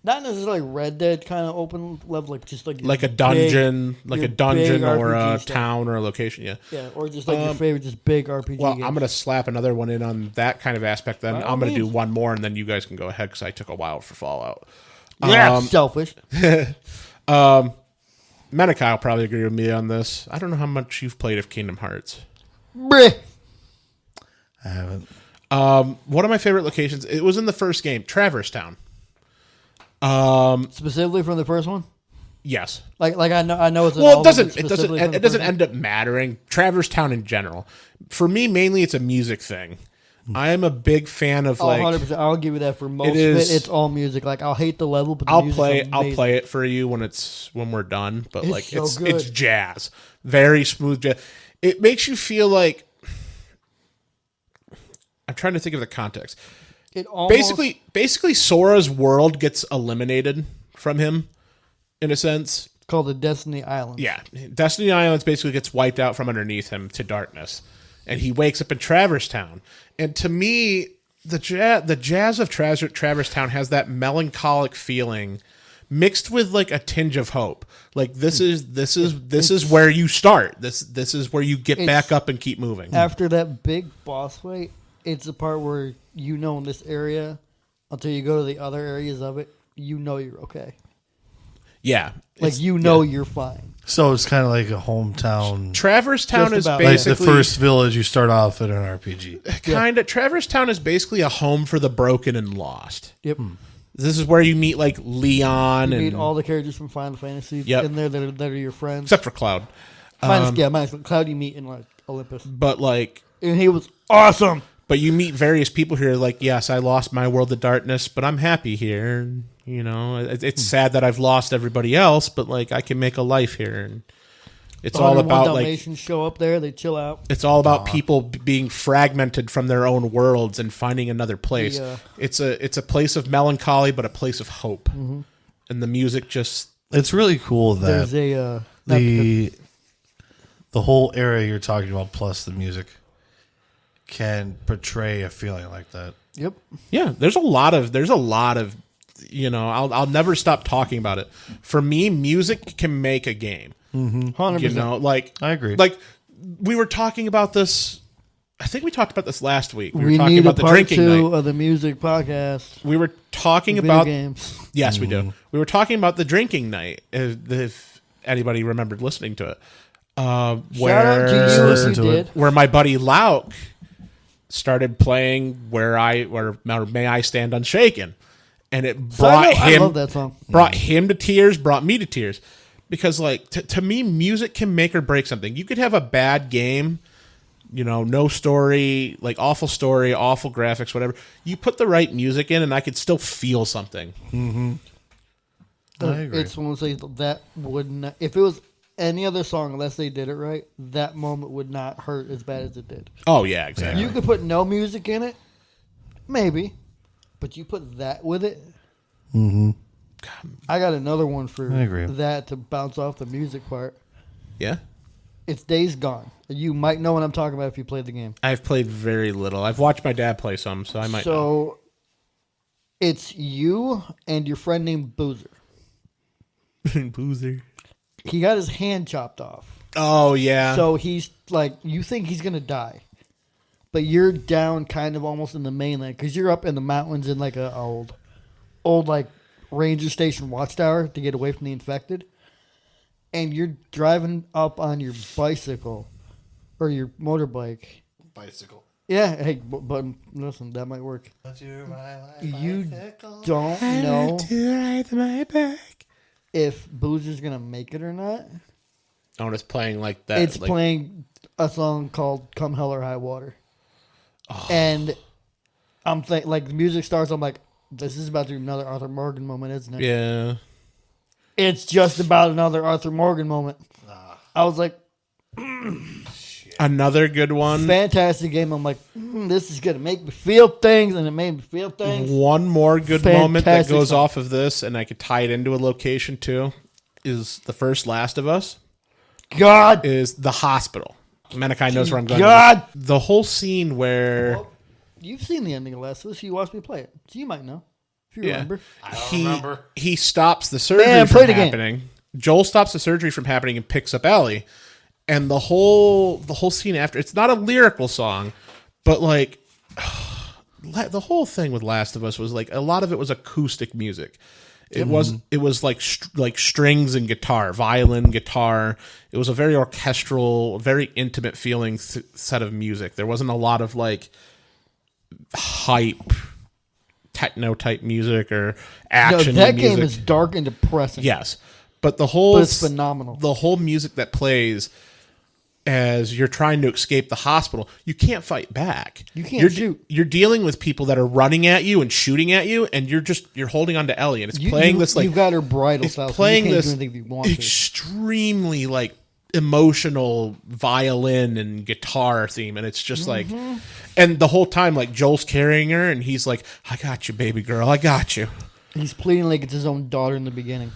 not necessarily Red Dead kind of open level, like just like Like a dungeon, big or a RPG stuff. town or a location, yeah. Yeah, or just like your favorite, just big RPG. Well, games. I'm going to slap another one in on that kind of aspect. Then By all I'm going to do means. one more, and then you guys can go ahead because I took a while for Fallout. Yeah, selfish. Menakai will probably agree with me on this. I don't know how much you've played of Kingdom Hearts. Bleh. I haven't. One of my favorite locations, it was in the first game, Traverse Town. Specifically from the first one. Yes. Like I know it's an Well, album it specifically for the doesn't person. end up mattering. Traverse Town in general, for me, mainly it's a music thing. I am a big fan of Oh, like 100%. I'll give you that for most of is- it. It's all music. Like I'll hate the level, but the I'll music's play amazing. it for you when we're done. But It's like so it's good. jazz, very smooth jazz. It makes you feel like I'm trying to think of the context. It almost, Basically, Sora's world gets eliminated from him, in a sense. it's called the Destiny Island. Yeah, Destiny Islands basically gets wiped out from underneath him to darkness, and he wakes up in Traverse Town. And to me, the jazz of Traverse Town has that melancholic feeling, mixed with like a tinge of hope. Like this is where you start. This is where you get back up and keep moving. After that big boss fight, it's the part where you know in this area, until you go to the other areas of it, you know you're okay. Yeah, Like you're fine. So it's kind of like a hometown. Traverse Town Just is about. Like basically the first village you start off in an RPG. kind of. Traverse Town is basically a home for the broken and lost. Yep. This is where you meet like Leon You and meet all the characters from Final Fantasy Yep. in there that are your friends. except for Cloud. minus Cloud you meet in like Olympus. But like And he was awesome. But you meet various people here like, yes, I lost my world of darkness, but I'm happy here. And, you know, it's sad that I've lost everybody else, but like I can make a life here. And it's all 101 about like Dalmatians show up there, they chill out. it's all about people being fragmented from their own worlds and finding another place. It's a place of melancholy, but a place of hope. Mm-hmm. And the music just It's really cool that There's a the whole area you're talking about plus the music can portray a feeling like that. Yep. yeah. There's a lot of you know. I'll never stop talking about it. For me, music can make a game. 100%. You know, like I agree. Like we were talking about this. I think we talked about this last week. We were We talking need about a the part drinking 2 night. of the music podcast. We were talking Video about games. yes, we do. We were talking about the drinking night. If anybody remembered listening to it, Shout out to you Listen if you to it. did. where my buddy Lauk started playing where May I Stand Unshaken, and it brought I him love that song. brought him to tears, brought me to tears, because like to me, music can make or break something. You could have a bad game, you know, no story, like awful story, awful graphics, whatever. You put the right music in, and I could still feel something. I agree. It's one of those things that would not, if it was any other song, unless they did it right, that moment would not hurt as bad as it did. Oh yeah, exactly. You could put no music in it, maybe, but you put that with it. I got another one for I agree. that to bounce off the music part. Yeah. It's Days Gone. You might know what I'm talking about if you played the game. I've played very little. I've watched my dad play some, so I might know. So it's you and your friend named Boozer. Boozer. He got his hand chopped off. Oh yeah. So he's like, you think he's going to die. But you're down kind of almost in the mainland because you're up in the mountains in like a old like ranger station watchtower to get away from the infected. And you're driving up on your bicycle or your motorbike. Bicycle. Yeah, hey, but listen, that might work. You don't know to ride my back. if Boozer's going to make it or not. Oh, and it's playing like that. It's like, playing a song called "Come Hell or High Water," and I'm like the music starts. I'm like, this is about to be another Arthur Morgan moment, isn't it? Yeah. It's just about another Arthur Morgan moment. I was like, Another good one. fantastic game. I'm like, this is gonna make me feel things, and it made me feel things. One more good moment that Fantastic goes song. off of this, and I could tie it into a location too, is the first Last of Us. God, Is the hospital. Menakai knows where I'm going. God. with this. The whole scene where Well, you've seen the ending of Last of Us. You watched me play it, so you might know if you remember. he stops the surgery Man, from play the game. happening. Joel stops the surgery from happening and picks up Ellie, and the whole scene after. It's not a lyrical song, but like the whole thing with Last of Us was like a lot of it was acoustic music. It was like strings and guitar, violin, guitar. It was a very orchestral, very intimate feeling set of music. There wasn't a lot of like hype, techno type music or No, action. that music. game is dark and depressing. Yes, But it's phenomenal. The whole music that plays as you're trying to escape the hospital, you can't fight back. You can't shoot. You're dealing with people that are running at you and shooting at you, and you're holding on to Ellie, and it's playing this like you've got her bridal it's style. playing so you can't this do anything if you want to. extremely like emotional violin and guitar theme, and it's just like, and the whole time like Joel's carrying her, and he's like, "I got you, baby girl, I got you." He's pleading like it's his own daughter in the beginning.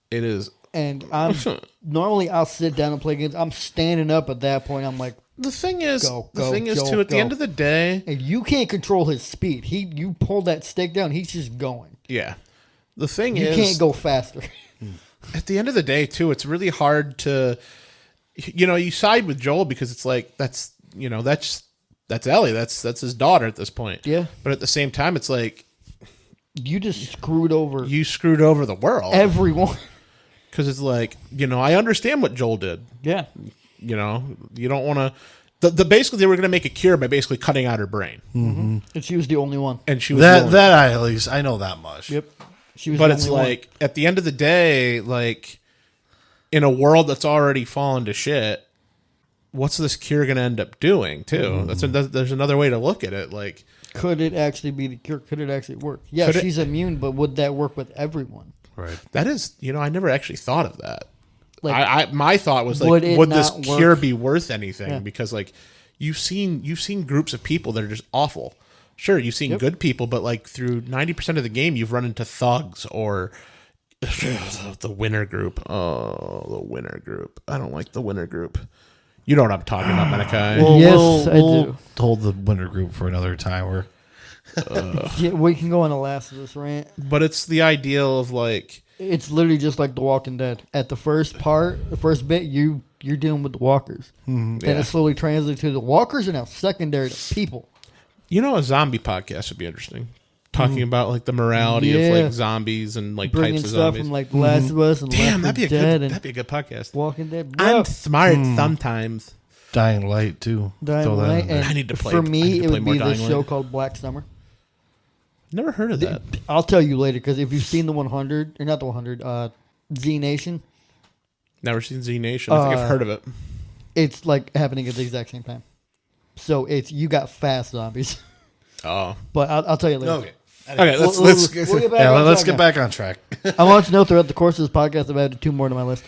It is. And I'm normally I'll sit down and play games. I'm standing up at that point. I'm like, The thing is, Joel, too, at the end of the day, and you can't control his speed. You pull that stick down, he's just going. yeah. The thing You is, can't go faster. at the end of the day, too, it's really hard to, you side with Joel because it's like that's Ellie, that's his daughter at this point. Yeah. But at the same time, it's like You just screwed over you screwed over the world. everyone. Because it's like, I understand what Joel did. Yeah. You don't want to. Basically, they were going to make a cure by basically cutting out her brain, And she was the only one. and she was the only- that at least I know that much. Yep. She was But the it's only one. like at the end of the day, like in a world that's already fallen to shit, what's this cure going to end up doing too? There's another way to look at it. Like, Could it actually be the cure? Could it actually work? Yeah, Could it- she's immune, but would that work with everyone? Right. that is, I never actually thought of that. Like, My thought was like, would it would this not cure work? be worth anything? Yeah. Because like you've seen groups of people that are just awful. Sure, you've seen good people, but like through 90% of the game, you've run into thugs or the winner group. Oh, the winner group. I don't like the winner group. You know what I'm talking about, Menakai. Well, Yes, I we'll do. hold the winter group for another time. Where yeah, we can go on the last of this rant. But it's the ideal of like, It's literally just like The Walking Dead. At the first bit, you're dealing with the walkers. Then yeah. it slowly translates to the walkers are now secondary to people. a zombie podcast would be interesting. Talking about like the morality of Yeah. like zombies and like Bringing types of stuff zombies. from like The Last of Us and Damn, Left that'd be 4 a Dead good. and That'd be a good podcast. Walking Dead. I'm Bro, smart sometimes. Dying Light too. Dying Throw that Light, in there. and I need to play- For I need me, to it play would more be this Dying show Light. called Black Summer. Never heard of that. I'll tell you later because if you've seen the 100 or not the 100, Z Nation, Never seen Z Nation. I think I've heard of it. it's like happening at the exact same time. So you got fast zombies, Oh, but I'll tell you later. Okay. okay. Let's We'll get back Yeah, on let's track get now. back on track. I want to know throughout the course of this podcast, I've added 2 more to my list.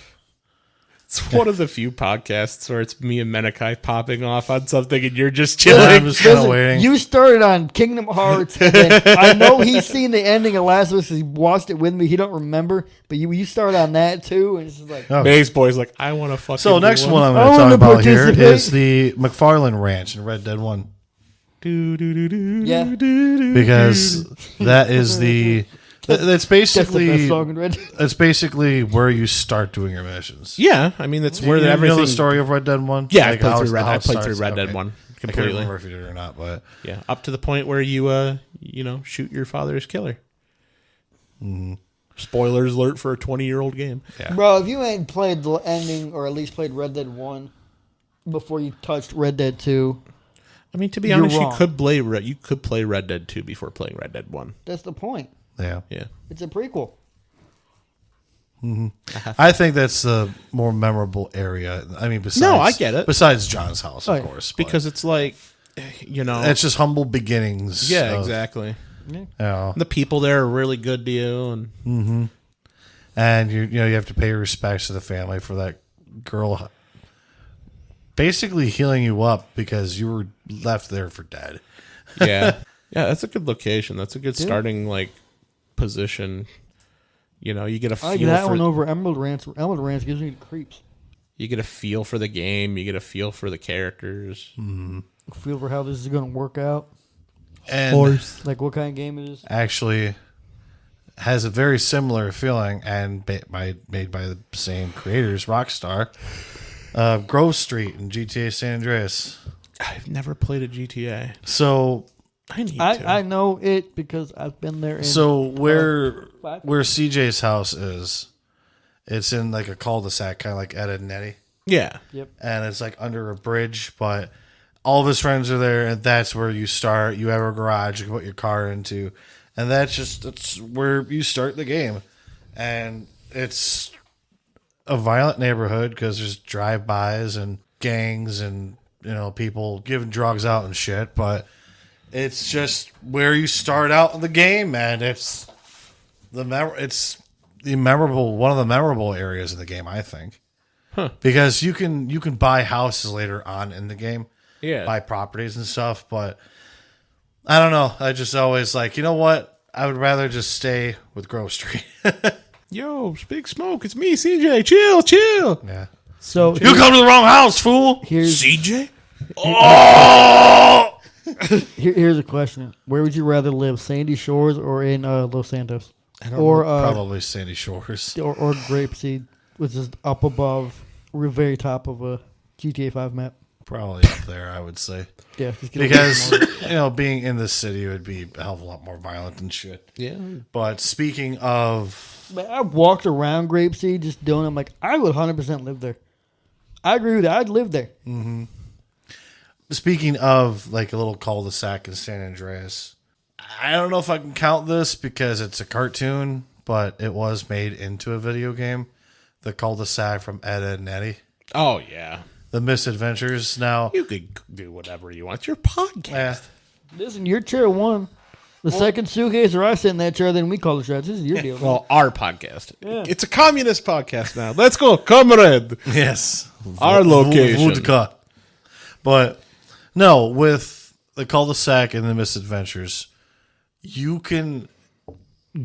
It's one of the few podcasts where it's me and Menakai popping off on something, and you're just I'm chilling. just kind of Listen, waiting. you started on Kingdom Hearts. And then I know he's seen the ending of Last of Us. He watched it with me. He don't remember, but you started on that too, and it's just like, Oh. MayesBoy's like, I want to fucking. So do next one I'm I going to wanna talk about here participate. is the McFarlane Ranch in Red Dead 1. Do, do, do, do, Yeah. do, do, Because that is that's that's the basically best song in Red. that's basically where you start doing your missions. Yeah, I mean that's where you everything. know the story of Red Dead 1? Yeah, Like I how played through how it I played through starts? Red Dead Okay. 1 I can't completely. remember if you did or not, but Yeah, up to the point where you shoot your father's killer. Spoilers alert for a 20-year-old game. yeah. Bro, if you ain't played the ending or at least played Red Dead 1 before you touched Red Dead 2, I mean, to be You're honest, wrong. you could play Red Dead 2 before playing Red Dead 1. that's the point. Yeah. Yeah. It's a prequel. I think that's the more memorable area. I mean, besides No, I get it. Besides John's house, of Oh, yeah. course, but Because it's like, it's just humble beginnings. yeah, of, exactly. You know, The people there are really good to you, and and you have to pay respects to the family for that girl basically healing you up because you were left there for dead. yeah, yeah, that's a good location. That's a good starting position. You get a I like feel that for one over Emerald Ranch. Emerald Ranch gives me the creeps. you get a feel for the game. You get a feel for the characters. Feel for how this is going to work out. And Like what kind of game it is. actually has a very similar feeling and made by the same creators, Rockstar. Grove Street in GTA San Andreas. I've never played a GTA. So I need to. I know it because I've been there. In, where Five. CJ's house is, it's in like a cul-de-sac, kind of like Ed and Nettie, Yeah, and it's like under a bridge. But all of his friends are there, and that's where you start. You have a garage you can put your car into, and that's where you start the game. And it's a violent neighborhood because there's drive-bys and gangs and people giving drugs out and shit. But it's just where you start out in the game, man. It's one of the memorable areas of the game, I think, because you can buy houses later on in the game, buy properties and stuff. But I don't know. I just always like, you know what? I would rather just stay with Grove Street. Yo, Big Smoke, it's me, CJ. Chill. Yeah. So You come to the wrong house, fool. here's CJ? here's a question: where would you rather live, Sandy Shores or in Los Santos, Probably Sandy Shores. or Grapeseed, which is up above, very top of a GTA 5 map? Probably up there, I would say. Yeah, just get a little bit Because, more. being in the city would be a hell of a lot more violent and shit. Yeah. But speaking of... Man, I walked around Grapeseed just doing. I'm like, I would 100% live there. I agree with that. I'd live there. Speaking of, like, a little cul-de-sac in San Andreas, I don't know if I can count this because it's a cartoon, but it was made into a video game. The cul-de-sac from Ed, Edd, and Eddy. Oh, yeah. The Misadventures. Now, You could do whatever you want. It's your podcast. Listen, your chair won. The second suitcase or I sit in that chair, then we call the shots. This is your deal. Well, our podcast. Yeah. It's a communist podcast now. Let's go, comrade. yes. Our location. Vodka. But, no, with the cul-de-sac and the Misadventures, you can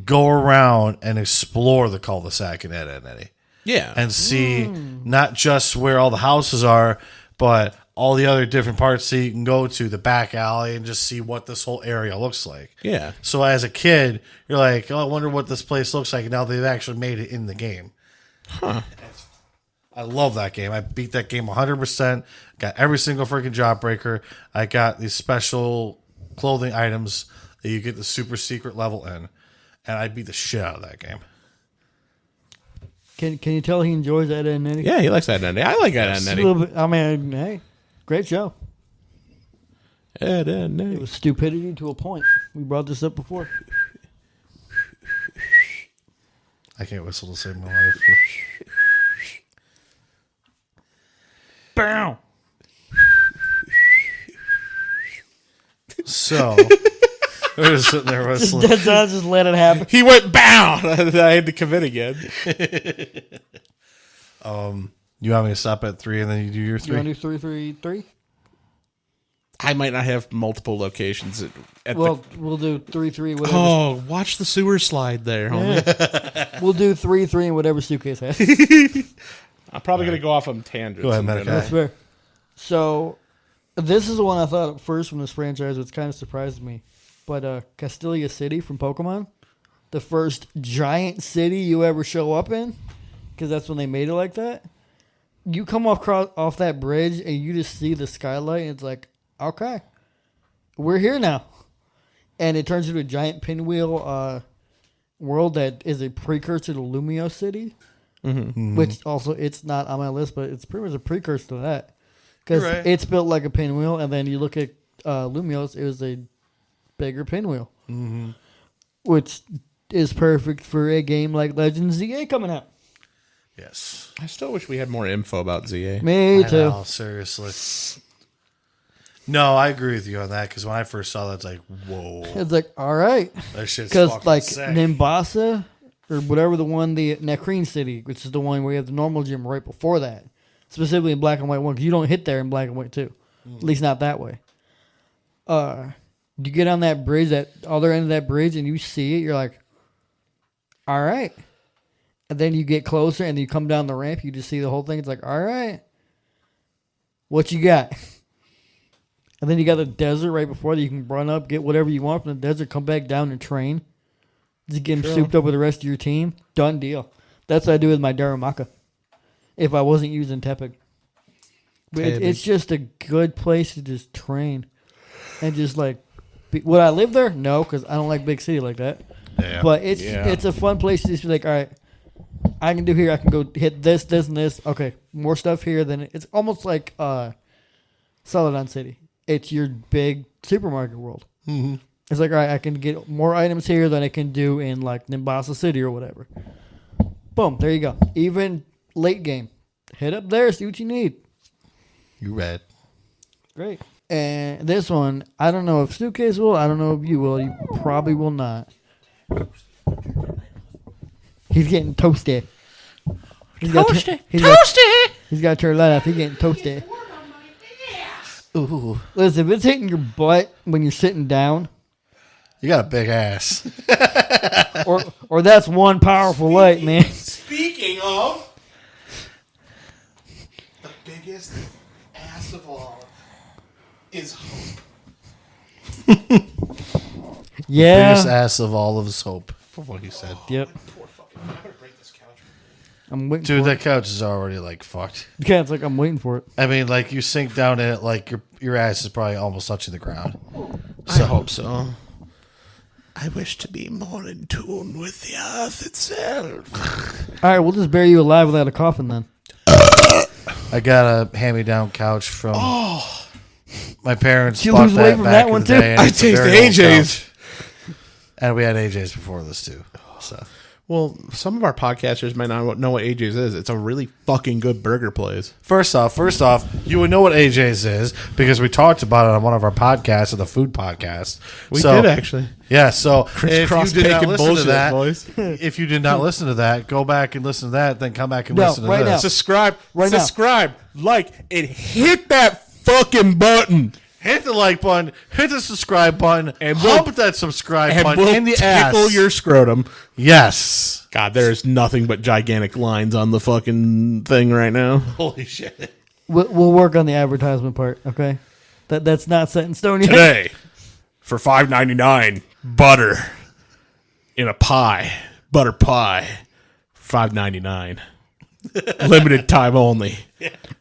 go around and explore the cul-de-sac in Ed, Edd, and Eddy. Yeah. And see not just where all the houses are, but all the other different parts that you can go to, the back alley, and just see what this whole area looks like. Yeah. So as a kid, you're like, oh, I wonder what this place looks like. And now they've actually made it in the game. Huh. I love that game. I beat that game 100%. Got every single freaking jawbreaker. I got these special clothing items that you get the super secret level in. And I beat the shit out of that game. Can you tell he enjoys that and Eddie? Yeah, he likes that Eddie. I like that A Eddie. little bit. I mean, hey, great show. Ed, It was stupidity to a point. We brought this up before. I can't whistle to save my life. Bow. So, we're just sitting there whistling. Just let it happen. He went bound. I had to commit again. You want me to stop at 3 and then you do your You want 3? to do 3-3-3? I might not have multiple locations at Well, we'll do 3-3. Whatever. Oh, watch the sewer slide there, homie. We'll do 3-3 in whatever suitcase has. I'm probably going to go off on tangents. Go ahead, in Medic. general. That's fair. So, this is the one I thought at first from this franchise, which kind of surprised me. But Castilia City from Pokemon, the first giant city you ever show up in, because that's when they made it like that. You come off that bridge and you just see the skylight, and it's like, okay, we're here now. And it turns into a giant pinwheel world that is a precursor to Lumio City, which also, it's not on my list, but it's pretty much a precursor to that. Because You're right. it's built like a pinwheel, and then you look at Lumio's, it was a bigger pinwheel, which is perfect for a game like Legends ZA coming out. Yes. I still wish we had more info about ZA. Me I too. know, seriously. No, I agree with you on that because when I first saw that, it's like, whoa. It's like, all right. That shit's Because fucking like sick. Nimbasa or whatever the one, the Necrene City, which is the one where you have the normal gym right before that, specifically in Black and White 1, because you don't hit there in Black and White 2. At least not that way. You get on that bridge, that other end of that bridge, and you see it, you're like, all right. And then you get closer and you come down the ramp, you just see the whole thing. It's like, all right, what you got? And then you got the desert right before that. You can run up, get whatever you want from the desert, come back down and train. Just get them souped up with the rest of your team. Done deal. That's what I do with my Darumaka if I wasn't using Tepig. But it's just a good place to just train. And just like, would I live there? No, because I don't like big city like that. Yeah. But it's a fun place to just be like, all right, I can do here. I can go hit this, this, and this. Okay, more stuff here. Then it's almost like Celadon City. It's your big supermarket world. Mm-hmm. It's like, all right, I can get more items here than I can do in like Nimbasa City or whatever. Boom, there you go. Even late game. Hit up there, see what you need. You read. Great. And this one, I don't know if Suitcase will. I don't know if you will. You probably will not. He's getting toasty. He's got to turn light off. He's getting toasty. Ooh. Listen, if it's hitting your butt when you're sitting down, You got a big ass. or that's one powerful light, man. Speaking of the biggest ass of all is hope. Yeah. Biggest ass of all of his hope, from what he said. Yep. Poor fucking. I'm gonna break this couch. I'm waiting Dude, for that couch is already like fucked. it. Yeah, it's like I'm waiting for it. I mean, like you sink down in it, like your ass is probably almost touching the ground. I hope so. I wish to be more in tune with the earth itself. All right, we'll just bury you alive without a coffin then. I got a hand-me-down couch from my parents. Did you bought lose weight that from back that in one the too? day, and I it's a taste very old AJ's. couch. And we had AJ's before this too. So Well, some of our podcasters might not know what AJ's is. It's a really fucking good burger place. first off, you would know what AJ's is because we talked about it on one of our podcasts, the food podcast. We did actually. Yeah, so if you Crisscross did not bacon listen to bullshit, that, boys. if you did not listen to that, go back and listen to that, then come back and No, listen to right this. now. Subscribe, Right now. like, and hit that fucking button. Hit the like button, hit the subscribe button, And hump we'll- that subscribe And button we'll in the tickle ass. your scrotum. Yes. God, there's nothing but gigantic lines on the fucking thing right now. Holy shit. We'll work on the advertisement part, okay? That's not set in stone yet. Today, for $5.99, butter in a pie, butter pie, $5.99, limited time only.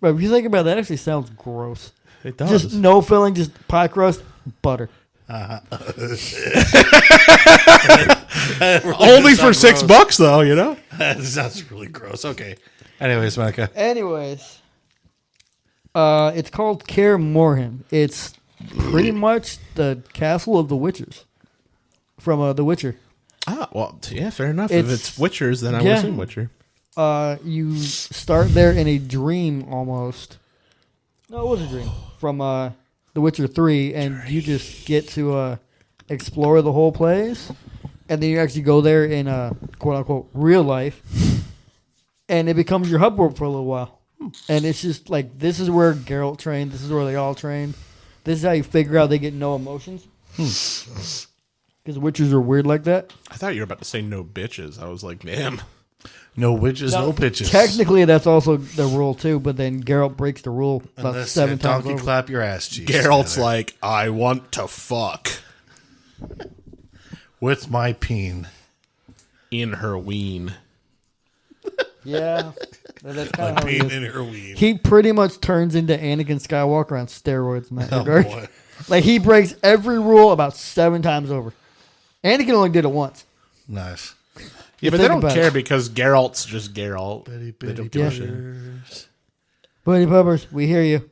But if you think about it, that actually sounds gross. It does. Just no filling, just pie crust, butter. Only for $6 though, you know. That sounds really gross. Okay. Anyways, Micah. Anyways, it's called Kaer Morhen. It's pretty much the castle of the witchers from The Witcher. Ah, well, yeah, fair enough. If It's- it's Witchers, then I would yeah. assume Witcher. You start there in a dream almost. No, it was a dream from The Witcher 3, and you just get to explore the whole place, and then you actually go there in quote unquote real life, and it becomes your hub world for a little while. And it's just like, this is where Geralt trained, this is where they all trained. This is how you figure out they get no emotions. Because witchers are weird like that. I thought you were about to say no bitches. I was like, damn. No witches, no bitches. Technically, that's also the rule too, but then Geralt breaks the rule about Unless 7 that times donkey over. clap your ass cheeks. Geralt's together. like, I want to fuck with my peen. in her ween. Yeah, that's kind of how he Peen is. in her weed. He pretty much turns into Anakin Skywalker on steroids in that Oh, regard. boy. Like, he breaks every rule about 7 times over. Anakin only did it once. Nice. Yeah, but think they don't about care it. because Geralt's just Geralt. Bitty, They don't bitty give a shit. butters. Buddy Puppers, we hear you.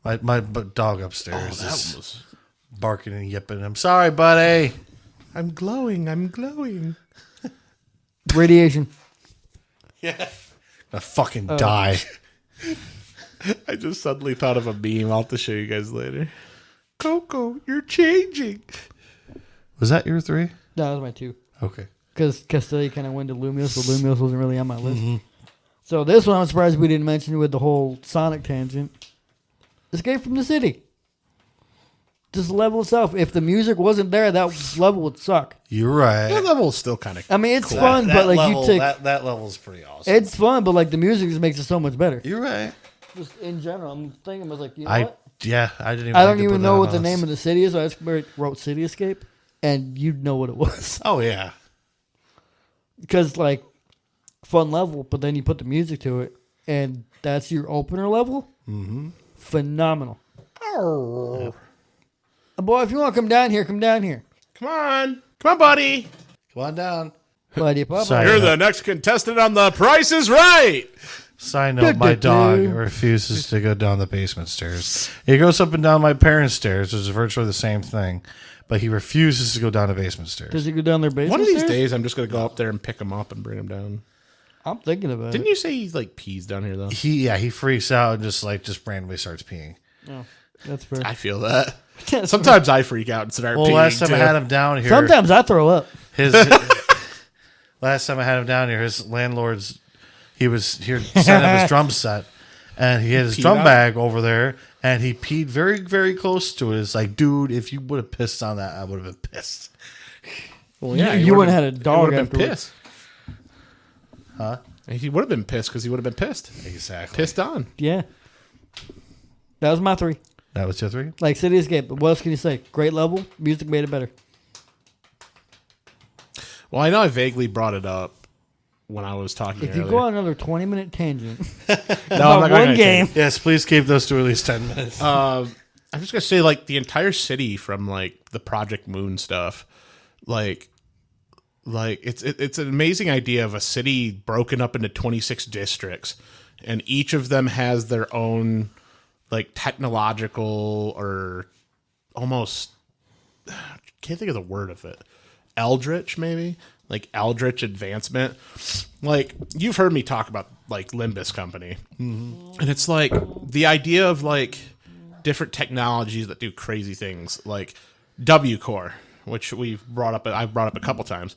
My dog Oh, upstairs that is was. barking and yipping. I'm sorry, buddy. I'm glowing. I'm glowing. Radiation. I fucking die. I just suddenly thought of a meme. I'll have to show you guys later. Coco, you're changing. Was that your 3? No, that was my 2. Okay. Because Castelli kind of went to Lumios, so Lumios wasn't really on my list. So this one, I'm surprised we didn't mention with the whole Sonic tangent. Escape from the City. Just the level itself. If the music wasn't there, that level would suck. You're right. That level's still kind of. I mean, it's fun, but like level, you take... that level's pretty awesome. It's fun, but like the music just makes it so much better. You're right. Just in general, I'm thinking, I was like, you know I what? didn't even. I don't think to even put know that what on the us. name of the city is, so I just wrote City Escape, and you'd know what it was. Oh yeah. Because, like, fun level, but then you put the music to it, and that's your opener level? Mm-hmm. Phenomenal. Oh. Boy, if you want to come down here, come down here. Come on, buddy. Come on down. Buddy, Papa. Sorry. You're the next contestant on The Price is Right. Side note: my dog refuses to go down the basement stairs. He goes up and down my parents' stairs, which is virtually the same thing, but he refuses to go down the basement stairs. Does he go down their basement One of these stairs? days, I'm just gonna go up there and pick him up and bring him down. I'm thinking about Didn't it. you say he like pees down here though? He freaks out and just randomly starts peeing. Oh, that's fair. I feel that. That's Sometimes I freak out and start Well, peeing last time too. I had him down here, Sometimes I throw up. his last time I had him down here, his landlord's he was here setting up his drum set, and he had his Peed drum out? bag over there, and he peed very very close to it. It's like, dude, if you would have pissed on that, I would have been pissed. Well, yeah, You wouldn't have had a dog been afterwards. pissed. Huh? He would have been pissed because he would have been pissed. Exactly. Pissed on. Yeah. That was my 3. That was your 3. Like City Escape. But what else can you say? Great level. Music made it better. Well, I know I vaguely brought it up when I was talking If you earlier. go on another 20-minute tangent no, about I'm not one game, Yes, please keep those to at least 10 minutes. I'm just gonna say, like, the entire city from like the Project Moon stuff, like it's an amazing idea of a city broken up into 26 districts, and each of them has their own like technological or almost can't think of the word of it, eldritch maybe, like eldritch advancement. Like, you've heard me talk about like Limbus Company, and it's like the idea of like different technologies that do crazy things, like W Core, which I've brought up a couple times.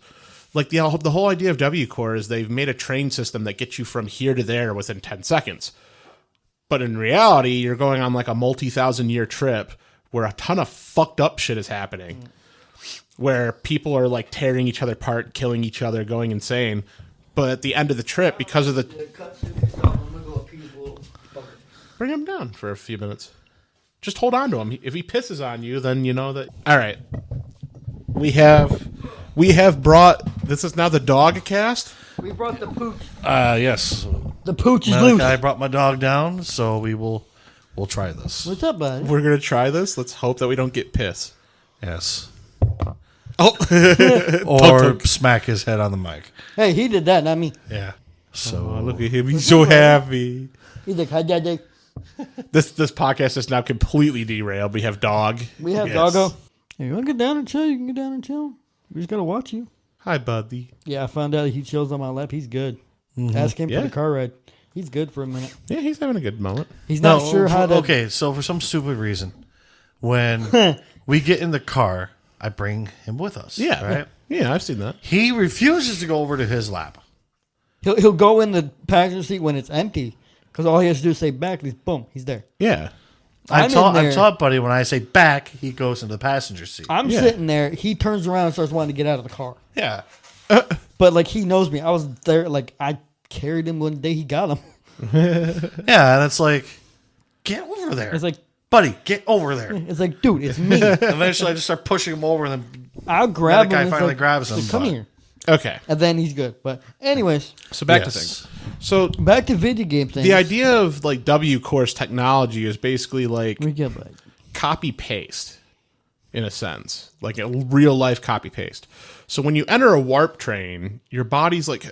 Like the whole idea of W Core is they've made a train system that gets you from here to there within 10 seconds. But in reality, you're going on like a multi-thousand-year trip where a ton of fucked up shit is happening, where people are like tearing each other apart, killing each other, going insane. But at the end of the trip, because of the bring him down for a few minutes. Just hold on to him. If he pisses on you, then you know that. All right, we have brought. This is now the dog cast. we brought the pooch. Yes. The pooch is loose. I brought my dog down, so we'll try this. What's up, buddy? We're gonna try this. Let's hope that we don't get piss. Yes. Oh, Or smack his head on the mic. Hey, he did that, not me. Yeah. So oh, look at him. He's so happy. He's like, hi, daddy. This podcast is now completely derailed. We have dog. We have Yes. doggo. Hey, you want to get down and chill? You can get down and chill. We just got to watch you. Hi, buddy. Yeah, I found out he chills on my lap. He's good. Ask him Yeah. for the car ride. He's good for a minute. Yeah, he's having a good moment. He's not sure how to. Okay, so for some stupid reason, when we get in the car, I bring him with us. Yeah, Right? Yeah, I've seen that. He refuses to go over to his lap. He'll go in the passenger seat when it's empty because all he has to do is say back. And boom, he's there. Yeah. I'm in there. taught, buddy, when I say back, he goes into the passenger seat. I'm Yeah. sitting there. He turns around and starts wanting to get out of the car. Yeah. But like he knows me. I was there. Like I carried him one day. He got him. Yeah, and it's like, get over there. It's like, buddy, get over there. dude, it's me. Eventually, I just start pushing him over, and then I'll grab the guy him. and it's finally like, grabs him, like, Come but- here. Okay. And then he's good. But anyways, So back to Yes. things. So back to video game things. the idea of like W course technology is basically like We get back. copy paste in a sense, like a real life copy paste. So when you enter a warp train, your body's like,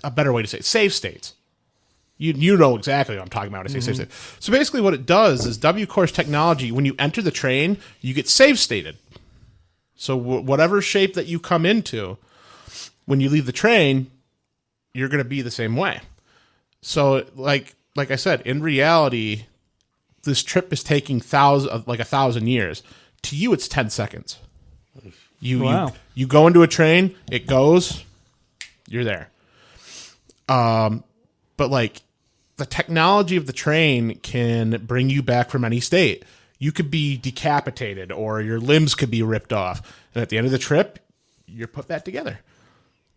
a better way to say it, save states. You know exactly what I'm talking about when I say save state. So basically what it does is W course technology, when you enter the train, you get save stated. So whatever shape that you come into, when you leave the train, you're going to be the same way. So like I said, in reality, this trip is taking 1,000 years. To you, it's 10 seconds. Wow. You go into a train, it goes, you're there. But like the technology of the train can bring you back from any state. You could be decapitated or your limbs could be ripped off. And at the end of the trip, you're put back together.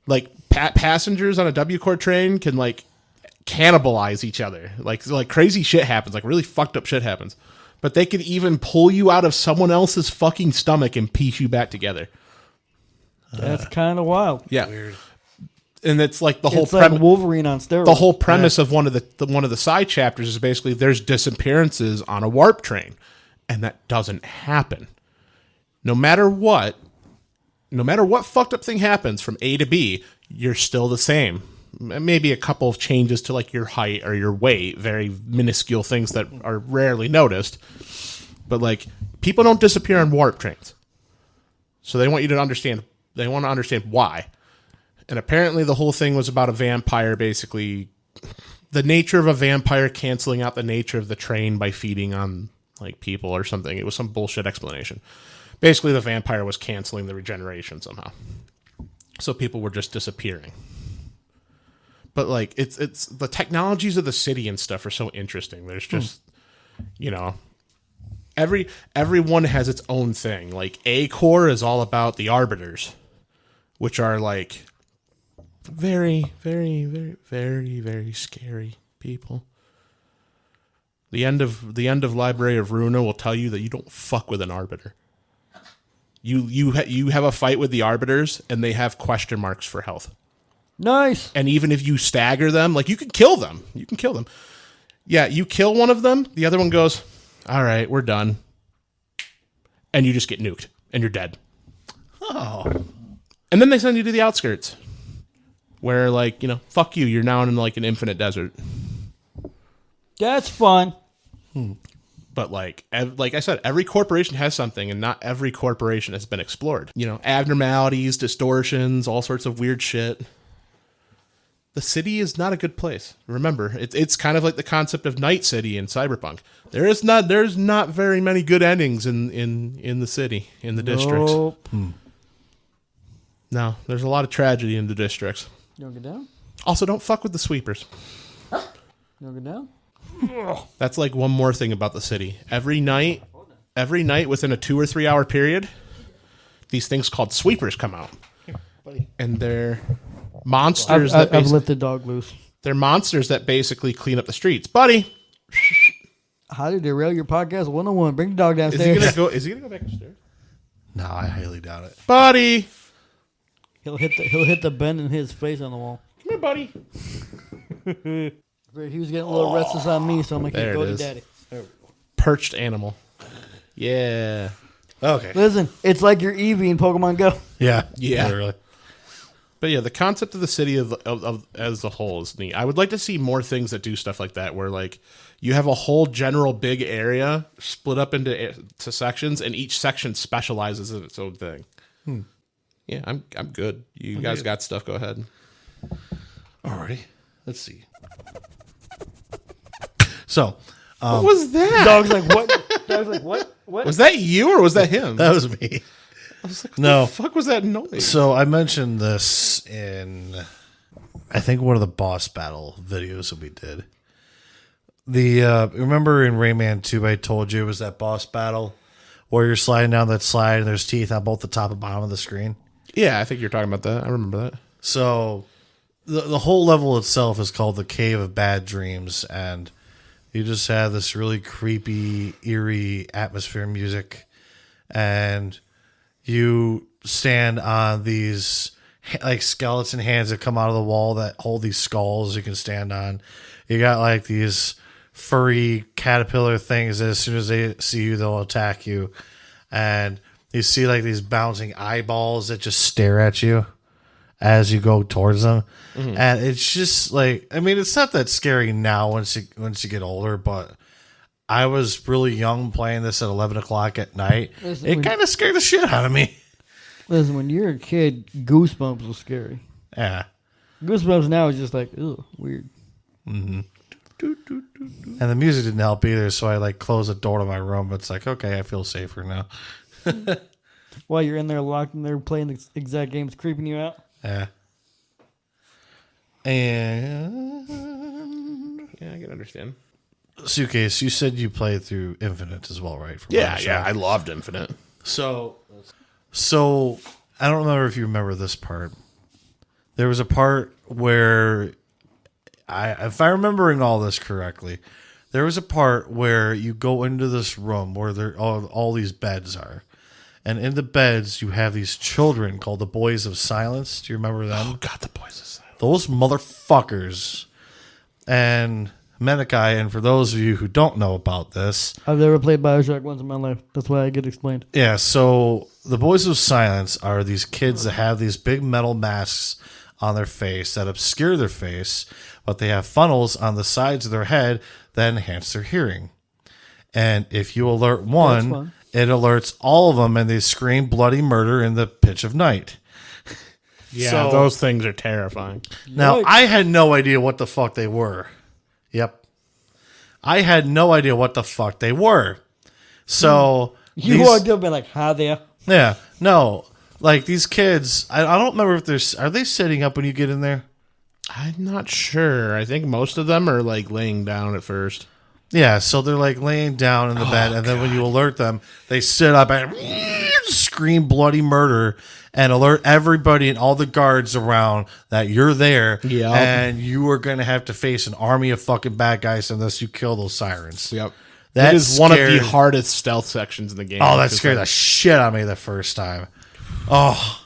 Like passengers on a W Core train can like cannibalize each other. Like crazy shit happens. Like really fucked up shit happens. But they could even pull you out of someone else's fucking stomach and piece you back together. That's kind of wild. Yeah. Weird. And it's like the whole It's like Wolverine on steroids. the whole premise of one of the side chapters is basically there's disappearances on a warp train, and that doesn't happen. No matter what fucked up thing happens from A to B, you're still the same. Maybe a couple of changes to like your height or your weight, very minuscule things that are rarely noticed. But like people don't disappear on warp trains. So they want you to understand. They want to understand why. And apparently the whole thing was about a vampire, basically the nature of a vampire canceling out the nature of the train by feeding on like people or something. It was some bullshit explanation. Basically the vampire was canceling the regeneration somehow. So people were just disappearing. But like it's the technologies of the city and stuff are so interesting. There's just you know, everyone has its own thing. Like A Core is all about the arbiters, which are like very, very, very, very, very scary people. The end of Library of Runa will tell you that you don't fuck with an arbiter. You have a fight with the arbiters, and they have question marks for health. Nice. And even if you stagger them, like you can kill them. You can kill them. Yeah, you kill one of them, the other one goes, all right, we're done. And you just get nuked, and you're dead. Oh. And then they send you to the outskirts, where, like, you know, fuck you, you're now in, like, an infinite desert. That's fun. But, like I said, every corporation has something, and not every corporation has been explored. You know, abnormalities, distortions, all sorts of weird shit. The city is not a good place. Remember, it's kind of like the concept of Night City in Cyberpunk. There's not very many good endings in the city, in the districts. Nope. No, there's a lot of tragedy in the districts. You want to go down? Also, don't fuck with the sweepers. You want to go down? That's like one more thing about the city. Every night within a 2 or 3 hour period, these things called sweepers come out. And they're monsters I've let the dog loose. they're monsters that basically clean up the streets. Buddy, How to derail your podcast 101. Bring the dog is downstairs. he gonna go back upstairs? No, I highly doubt it. Buddy, He'll hit the bend in his face on the wall. come here, buddy. He was getting a little restless on me, so I'm like, There go it to is. daddy. Perched animal. Yeah. Okay. Listen, it's like your Eevee in Pokemon Go. Yeah. Yeah. Literally. But yeah, the concept of the city of as a whole is neat. I would like to see more things that do stuff like that, where like you have a whole general big area split up into sections, and each section specializes in its own thing. Yeah, I'm good. You guys got stuff? Go ahead. Alrighty. Let's see. So, What was that? Dog's like, what? Dog's like, what? What? Was that you or was that him? that was me. I was like, what No. the fuck was that noise? So I mentioned this in, I think, one of the boss battle videos that we did. Remember in Rayman 2, I told you it was that boss battle where you're sliding down that slide and there's teeth on both the top and bottom of the screen? Yeah, I think you're talking about that. I remember that. So the whole level itself is called the Cave of Bad Dreams, and you just have this really creepy, eerie atmosphere music, and you stand on these like skeleton hands that come out of the wall that hold these skulls you can stand on. You got like these furry caterpillar things that as soon as they see you, they'll attack you. And you see like these bouncing eyeballs that just stare at you as you go towards them. And it's just like, I mean, it's not that scary now once you get older, but I was really young playing this at 11 o'clock at night. Listen, It kind of scared the shit out of me. Listen, when you're a kid, Goosebumps was scary. Yeah. Goosebumps now is just like, ugh, weird. And the music didn't help either, so I like closed the door to my room. It's like, okay, I feel safer now. While you're in there locked in there playing the exact games creeping you out. Yeah. And Yeah, I can understand. Suitcase, you said you played through Infinite as well, right? From Yeah, Bioshock. yeah. I loved Infinite. So I don't remember if you remember this part. There was a part where if I'm remembering all this correctly, there was a part where you go into this room where all these beds are. And in the beds, you have these children called the Boys of Silence. Do you remember them? Oh, God, the boys is Those motherfuckers. And Menekai, and for those of you who don't know about this, I've never played Bioshock once in my life. That's why I get explained. yeah, so the Boys of Silence are these kids that have these big metal masks on their face that obscure their face, but they have funnels on the sides of their head that enhance their hearing. And if you alert That's one, fun. it alerts all of them, and they scream bloody murder in the pitch of night. Yeah, So- those things are terrifying. Now, Yikes. I had no idea what the fuck they were. Yep. I had no idea what the fuck they were. So, You these- walked up and been like, hi there. yeah, no. Like, these kids, I don't remember if are they sitting up when you get in there? I'm not sure. I think most of them are like laying down at first. Yeah, so they're like laying down in the bed, and then when you alert them, they sit up and scream bloody murder and alert everybody and all the guards around that you're there, Yep. and you are going to have to face an army of fucking bad guys unless you kill those sirens. Yep. That It is one of the scared- hardest stealth sections in the game. Oh, that because, scared the shit out of me the first time. Oh,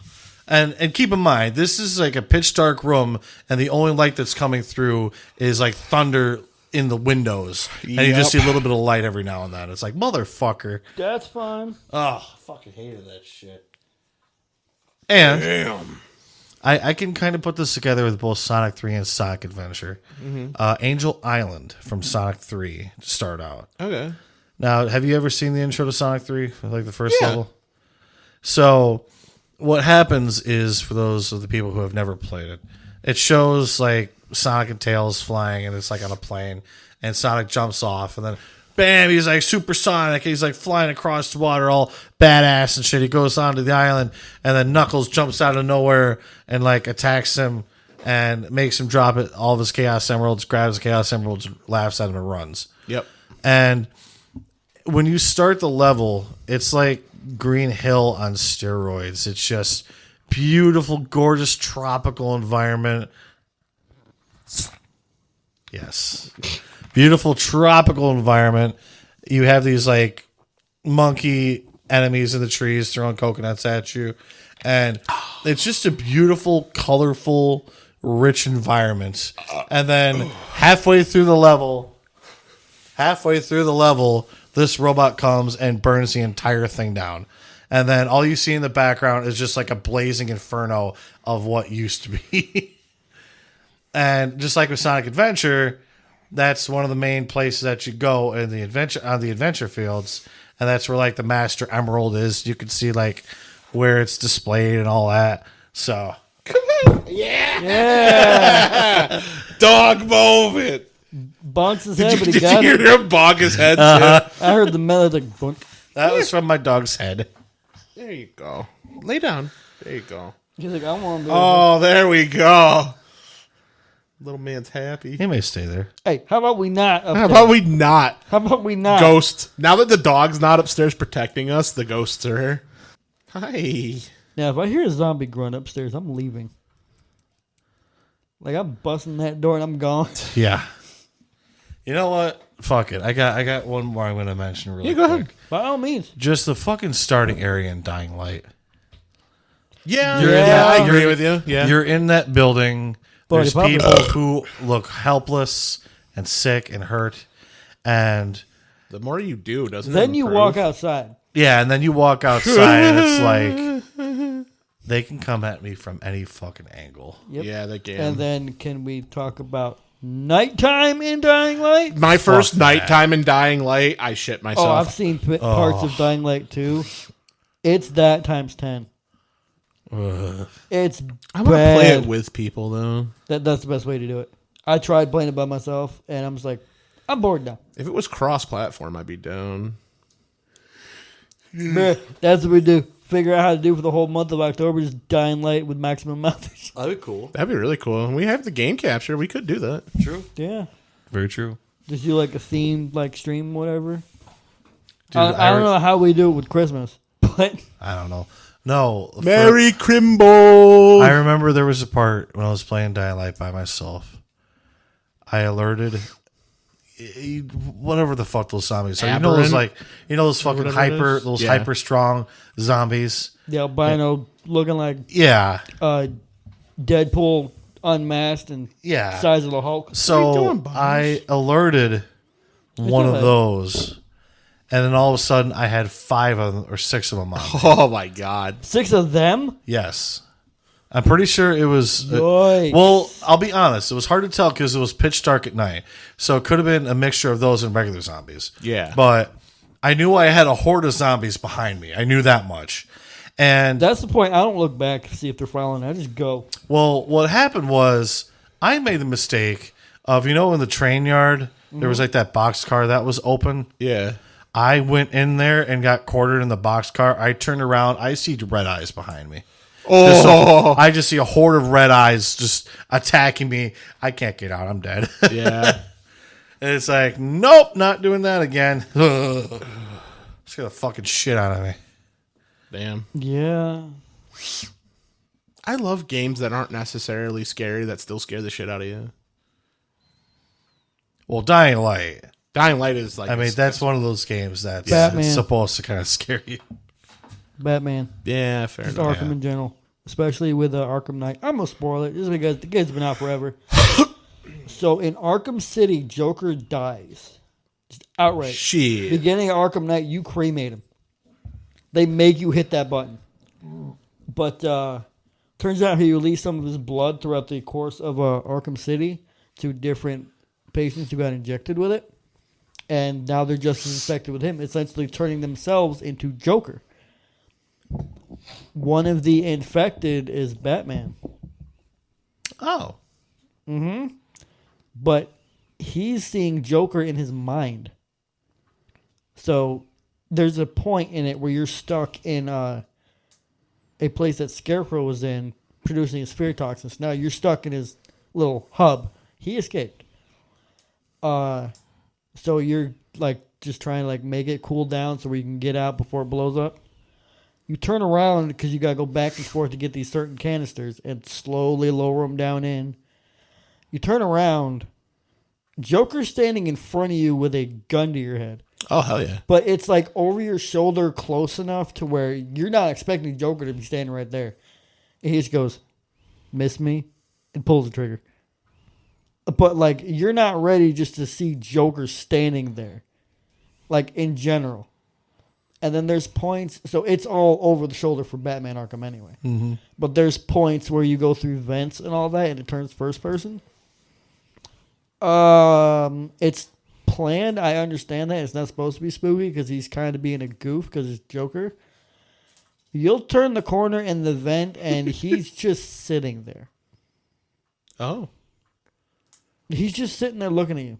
and keep in mind, this is like a pitch dark room, and the only light that's coming through is like thunder in the windows, and you just see Yep. a little bit of light every now and then. It's like, motherfucker. That's fine. Oh, fucking hated that shit. And I can kind of put this together with both Sonic 3 and Sonic Adventure. Angel Island from Sonic 3 to start out. Okay. Now, have you ever seen the intro to Sonic 3? Like the first Yeah. level? So, what happens is, for those of the people who have never played it, it shows like Sonic and Tails flying, and it's like on a plane, and Sonic jumps off, and then bam, he's like supersonic. He's like flying across the water, all badass and shit. He goes onto the island, and then Knuckles jumps out of nowhere and like attacks him and makes him drop it. All of his Chaos Emeralds, grabs the Chaos Emeralds, laughs at him, and runs. Yep. And when you start the level, it's like Green Hill on steroids. It's just beautiful, gorgeous, tropical environment. Yes. Beautiful tropical environment. You have these like monkey enemies in the trees throwing coconuts at you. And it's just a beautiful, colorful, rich environment. And then halfway through the level, this robot comes and burns the entire thing down. And then all you see in the background is just like a blazing inferno of what used to be. And just like with Sonic Adventure, that's one of the main places that you go in the adventure fields, and that's where like the Master Emerald is. You can see like where it's displayed and all that. So Dog moment. Bonks his head, but he Did you got hear it. him bonk his head I heard the melody like, bunk. that was from my dog's head. too? There you go. Lay down. There you go. He's like, I want to. Oh, there we go. Little man's happy. He may stay there. Hey, how about we not? How Upstairs? about we not? How about we not? Ghost. Now that the dog's not upstairs protecting us, the ghosts are here. Hi. Now, if I hear a zombie grunt upstairs, I'm leaving. Like, I'm busting that door and I'm gone. Yeah. You know what? Fuck it. I got one more I'm going to mention really Yeah, go quick. ahead. By all means. Just the fucking starting area in Dying Light. Yeah, Yeah. I agree with you. Yeah. You're in that building. Buddy, There's Papa. people who look helpless and sick and hurt. And The more you do, doesn't it? Then you improve? walk outside. yeah, and then you walk outside and it's like they can come at me from any fucking angle. Yep. Yeah, that game. And then can we talk about nighttime in Dying Light? My first that. nighttime in Dying Light, I shit Oh, myself. I've seen parts of Dying Light too. It's that times 10. It's I want to bad. play it with people though. That's the best way to do it. I tried playing it by myself, and I'm just like, I'm bored now. If it was cross-platform, I'd be down. Bruh, that's what we do. Figure out how to do for the whole month of October, just Dying Light with maximum mileage. That'd be cool. That'd be really cool. We have the game capture. We could do that. True. Yeah. Very true. Just do like a themed like stream, whatever. Dude, I don't know how we do it with Christmas, but I don't know. No. Merry Crimble. I remember there was a part when I was playing Dying Light by myself. I alerted whatever the fuck those zombies are. You know those Aberrant? those fucking whatever it hyper is? those Yeah. hyper strong zombies. the albino looking like Yeah. Deadpool unmasked and Yeah. size of the Hulk. So doing, Bones? I alerted one of ahead. those, and then all of a sudden I had 5 of them or 6 of them on. Oh my god. 6 of them? Yes. I'm pretty sure it was. Yikes. Well, I'll be honest. It was hard to tell because it was pitch dark at night. So it could have been a mixture of those and regular zombies. Yeah. But I knew I had a horde of zombies behind me. I knew that much. And That's the point. I don't look back to see if they're following. I just go. well, what happened was I made the mistake of, in the train yard, there was like that boxcar that was open. Yeah. I went in there and got quartered in the boxcar. I turned around. I see red eyes behind me. I just see a horde of red eyes just attacking me. I can't get out. I'm dead. Yeah. And it's like, nope, not doing that again. It's gonna fucking shit out of me. Damn. Yeah. I love games that aren't necessarily scary that still scare the shit out of you. Well, Dying Light. Dying Light is like... That's one of those games that's Batman. supposed to kind of scare you. Batman. Yeah, fair Just enough. Arkham in general. Especially with Arkham Knight. I'm going to spoil it just because the game's been out forever. So in Arkham City, Joker dies. Just outright. Shit. Beginning of Arkham Knight, you cremate him. They make you hit that button. But turns out he released some of his blood throughout the course of Arkham City to different patients who got injected with it. And now they're just as infected with him, essentially turning themselves into Joker. One of the infected is Batman. Oh. But he's seeing Joker in his mind. So there's a point in it where you're stuck in a place that Scarecrow was in, producing his fear toxins. Now you're stuck in his little hub. He escaped. So you're like just trying to like make it cool down so we can get out before it blows up. You turn around because you gotta go back and forth to get these certain canisters and slowly lower them down in. You turn around, Joker's standing in front of you with a gun to your head. Oh, hell yeah. But it's like over your shoulder close enough to where you're not expecting Joker to be standing right there. And he just goes, miss me, and pulls the trigger. But like you're not ready just to see Joker standing there. Like in general. And then there's points, so it's all over the shoulder for Batman Arkham anyway. Mm-hmm. But there's points where you go through vents and all that and it turns first person. It's planned. I understand that. It's not supposed to be spooky because he's kind of being a goof because it's Joker. You'll turn the corner in the vent and he's just sitting there. Oh. He's just sitting there looking at you.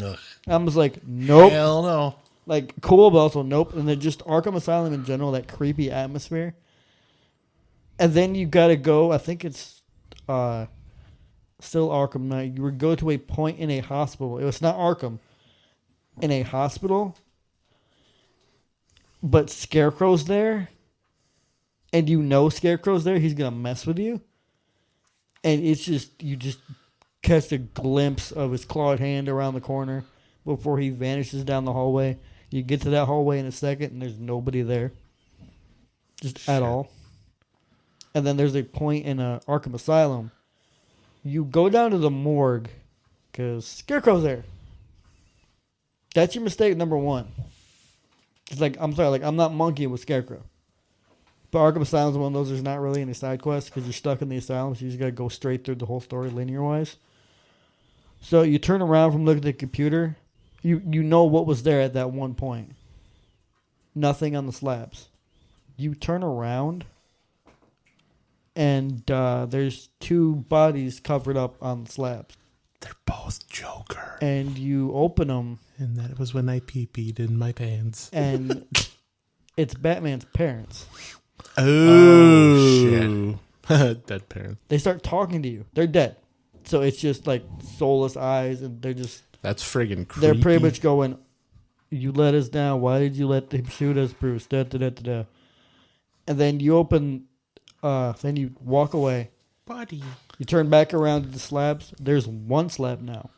Ugh. I'm just like, nope. Hell no. Like, cool, but also nope. And then just Arkham Asylum in general, that creepy atmosphere. And then you gotta go, I think it's still Arkham Knight. You would go to a point in a hospital. It was not Arkham. In a hospital. But Scarecrow's there. And you know Scarecrow's there. He's gonna mess with you. And it's just, you just catch a glimpse of his clawed hand around the corner before he vanishes down the hallway. You get to that hallway in a second, and there's nobody there. Just at all. And then there's a point in Arkham Asylum. You go down to the morgue, because Scarecrow's there. That's your mistake number one. It's like, I'm sorry, like I'm not monkeying with Scarecrow. But Arkham Asylum is one of those, there's not really any side quests, because you're stuck in the asylum, so you just got to go straight through the whole story linear-wise. So you turn around from looking at the computer. You know what was there at that one point. Nothing on the slabs. You turn around, and there's two bodies covered up on the slabs. They're both Joker. And you open them. And that was when I pee-peed in my pants. And it's Batman's parents. Oh shit. Dead parents. They start talking to you. They're dead. So it's just like soulless eyes, and they're just... That's friggin' creepy. They're pretty much going, you let us down. Why did you let them shoot us, Bruce? Da, da, da, da, da. And then you open, then you walk away. Buddy. You turn back around to the slabs. There's one slab now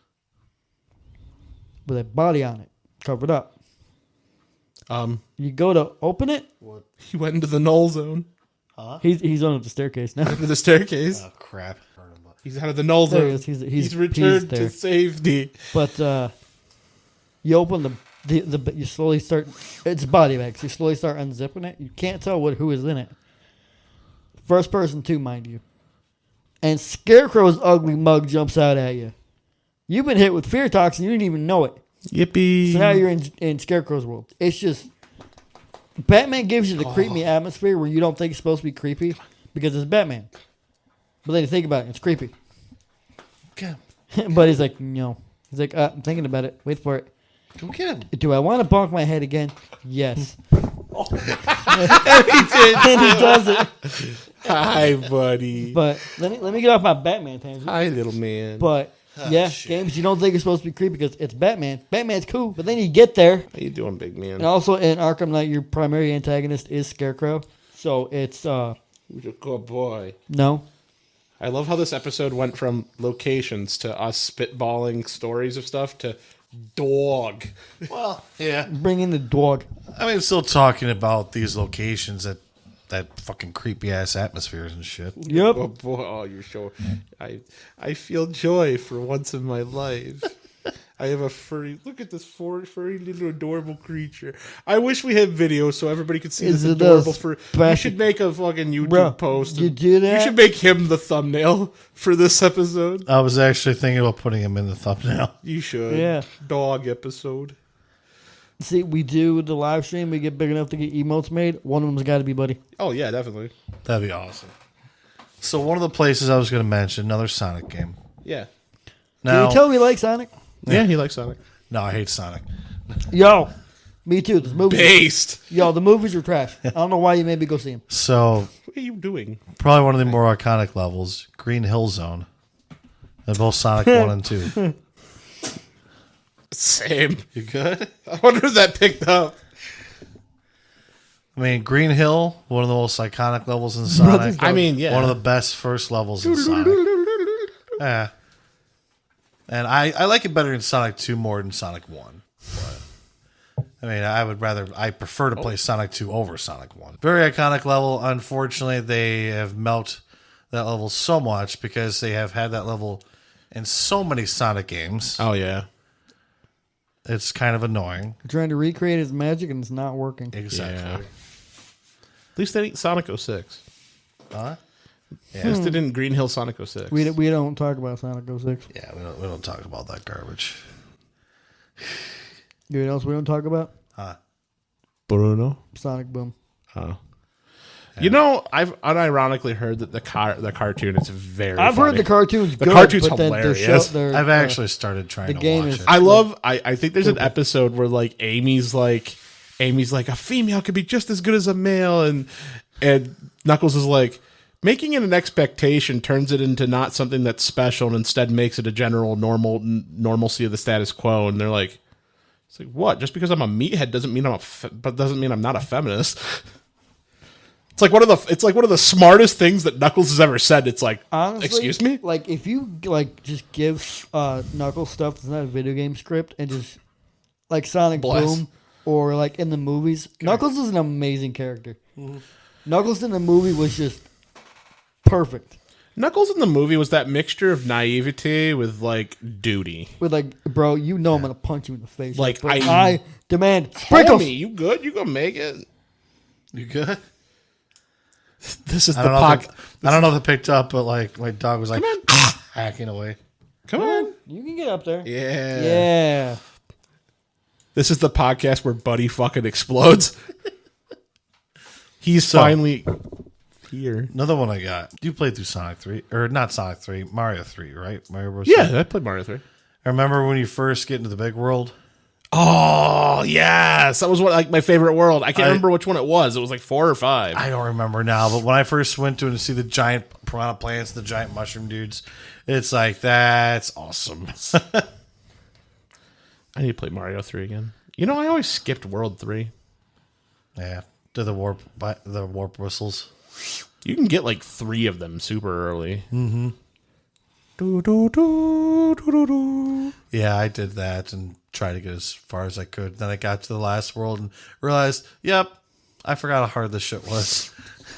with a body on it, covered up. You go to open it. He went into the null zone. He's on up the staircase now. Into the staircase. Oh, crap. He's out of the null There zone. he is. He's returned there. to safety. But you open the you slowly start. It's body bags. You slowly start unzipping it. You can't tell who is in it. First person too, mind you. And Scarecrow's ugly mug jumps out at you. You've been hit with fear toxin. You didn't even know it. Yippee. So now you're in Scarecrow's world. It's just Batman gives you the creepy atmosphere where you don't think it's supposed to be creepy because it's Batman. But then you think about it, it's creepy. Okay. But he's like, no. He's like, I'm thinking about it. Wait for it. Go get him. Do I want to bonk my head again? Yes. And he does it. Hi, buddy. But let me get off my Batman tangent. Hi, little man. But yeah, games you don't think are supposed to be creepy because it's Batman. Batman's cool, but then you get there, How you doing, big man? and also in Arkham Knight, your primary antagonist is Scarecrow. So it's Who's a good boy? no. I love how this episode went from locations to us spitballing stories of stuff to dog. Well, yeah. Bring in the dog. I mean, still talking about these locations that fucking creepy ass atmospheres and shit. Yep. Oh boy, oh you're so I feel joy for once in my life. I have a furry. Look at this furry little adorable creature. I wish we had video so everybody could see Is this it adorable us? furry. Back- You should make a fucking YouTube Bro, post. you and- do that? You should make him the thumbnail for this episode. I was actually thinking about putting him in the thumbnail. You should. Yeah. Dog episode. See, we do the live stream. We get big enough to get emotes made. One of them's got to be Buddy. Oh yeah, definitely. That'd be awesome. So one of the places I was going to mention, another Sonic game. Yeah. Can Now, you tell me like Sonic? Yeah, he likes Sonic. no, I hate Sonic. Yo, me too. The movies. Based. Yo, the movies are trash. I don't know why you made me go see them. So What are you doing? probably one of the more iconic levels, Green Hill Zone. They're both Sonic 1 and 2. Same. You good? I wonder if that picked up. I mean, Green Hill, one of the most iconic levels in Sonic. I mean, yeah. One of the best first levels in Sonic. Yeah. And I like it better in Sonic 2 more than Sonic 1. But, I mean, I prefer to play Sonic 2 over Sonic 1. Very iconic level. Unfortunately, they have melted that level so much because they have had that level in so many Sonic games. Oh yeah. It's kind of annoying. We're trying to recreate his magic and it's not working. Exactly. Yeah. At least they ain't Sonic 06. Huh? At least they didn't Green Hill Sonic 06. We don't talk about Sonic 06. Yeah, we don't talk about that garbage. You know what else we don't talk about? Bruno. Sonic Boom. Oh. You know, I've unironically heard that the cartoon is very I've funny. heard the cartoon's The good. cartoon's but then hilarious. I've actually started trying the to game watch is- it. I think there's an episode where like Amy's like a female could be just as good as a male, and Knuckles is like making it an expectation turns it into not something that's special and instead makes it a general normalcy of the status quo. And they're like, it's like, what? Just because I'm a meathead doesn't mean doesn't mean I'm not a feminist. It's like one of the smartest things that Knuckles has ever said. It's like, Honestly, excuse me? Like if you like just give Knuckles stuff that's not a video game script and just like Sonic Bless. Boom or like in the movies, Knuckles is an amazing character. Mm-hmm. Knuckles in the movie was just perfect. Knuckles in the movie was that mixture of naivety with like duty. With like, bro, you know I'm gonna punch you in the face. Like, but I- I demand sprinkles. Homie, you good? You gonna make it? You good? This is I the don't, know podcast. I don't know if it picked up, but like my dog was like hacking away. Come on. You can get up there. Yeah. Yeah. This is the podcast where Buddy fucking explodes. He's finally here. Another one I got. You played through Sonic 3, or not Sonic 3, Mario 3, right? Mario Bros. Yeah, I played Mario 3. I remember when you first get into the big world. Oh, yes. That was my favorite world. I can't remember which one it was. It was like 4 or 5. I don't remember now, but when I first went to it and see the giant piranha plants, the giant mushroom dudes, it's like, that's awesome. I need to play Mario 3 again. You know, I always skipped World 3. Yeah, to the warp whistles. You can get like 3 of them super early. Mm-hmm. Yeah, I did that and tried to get as far as I could. Then I got to the last world and realized, yep, I forgot how hard this shit was.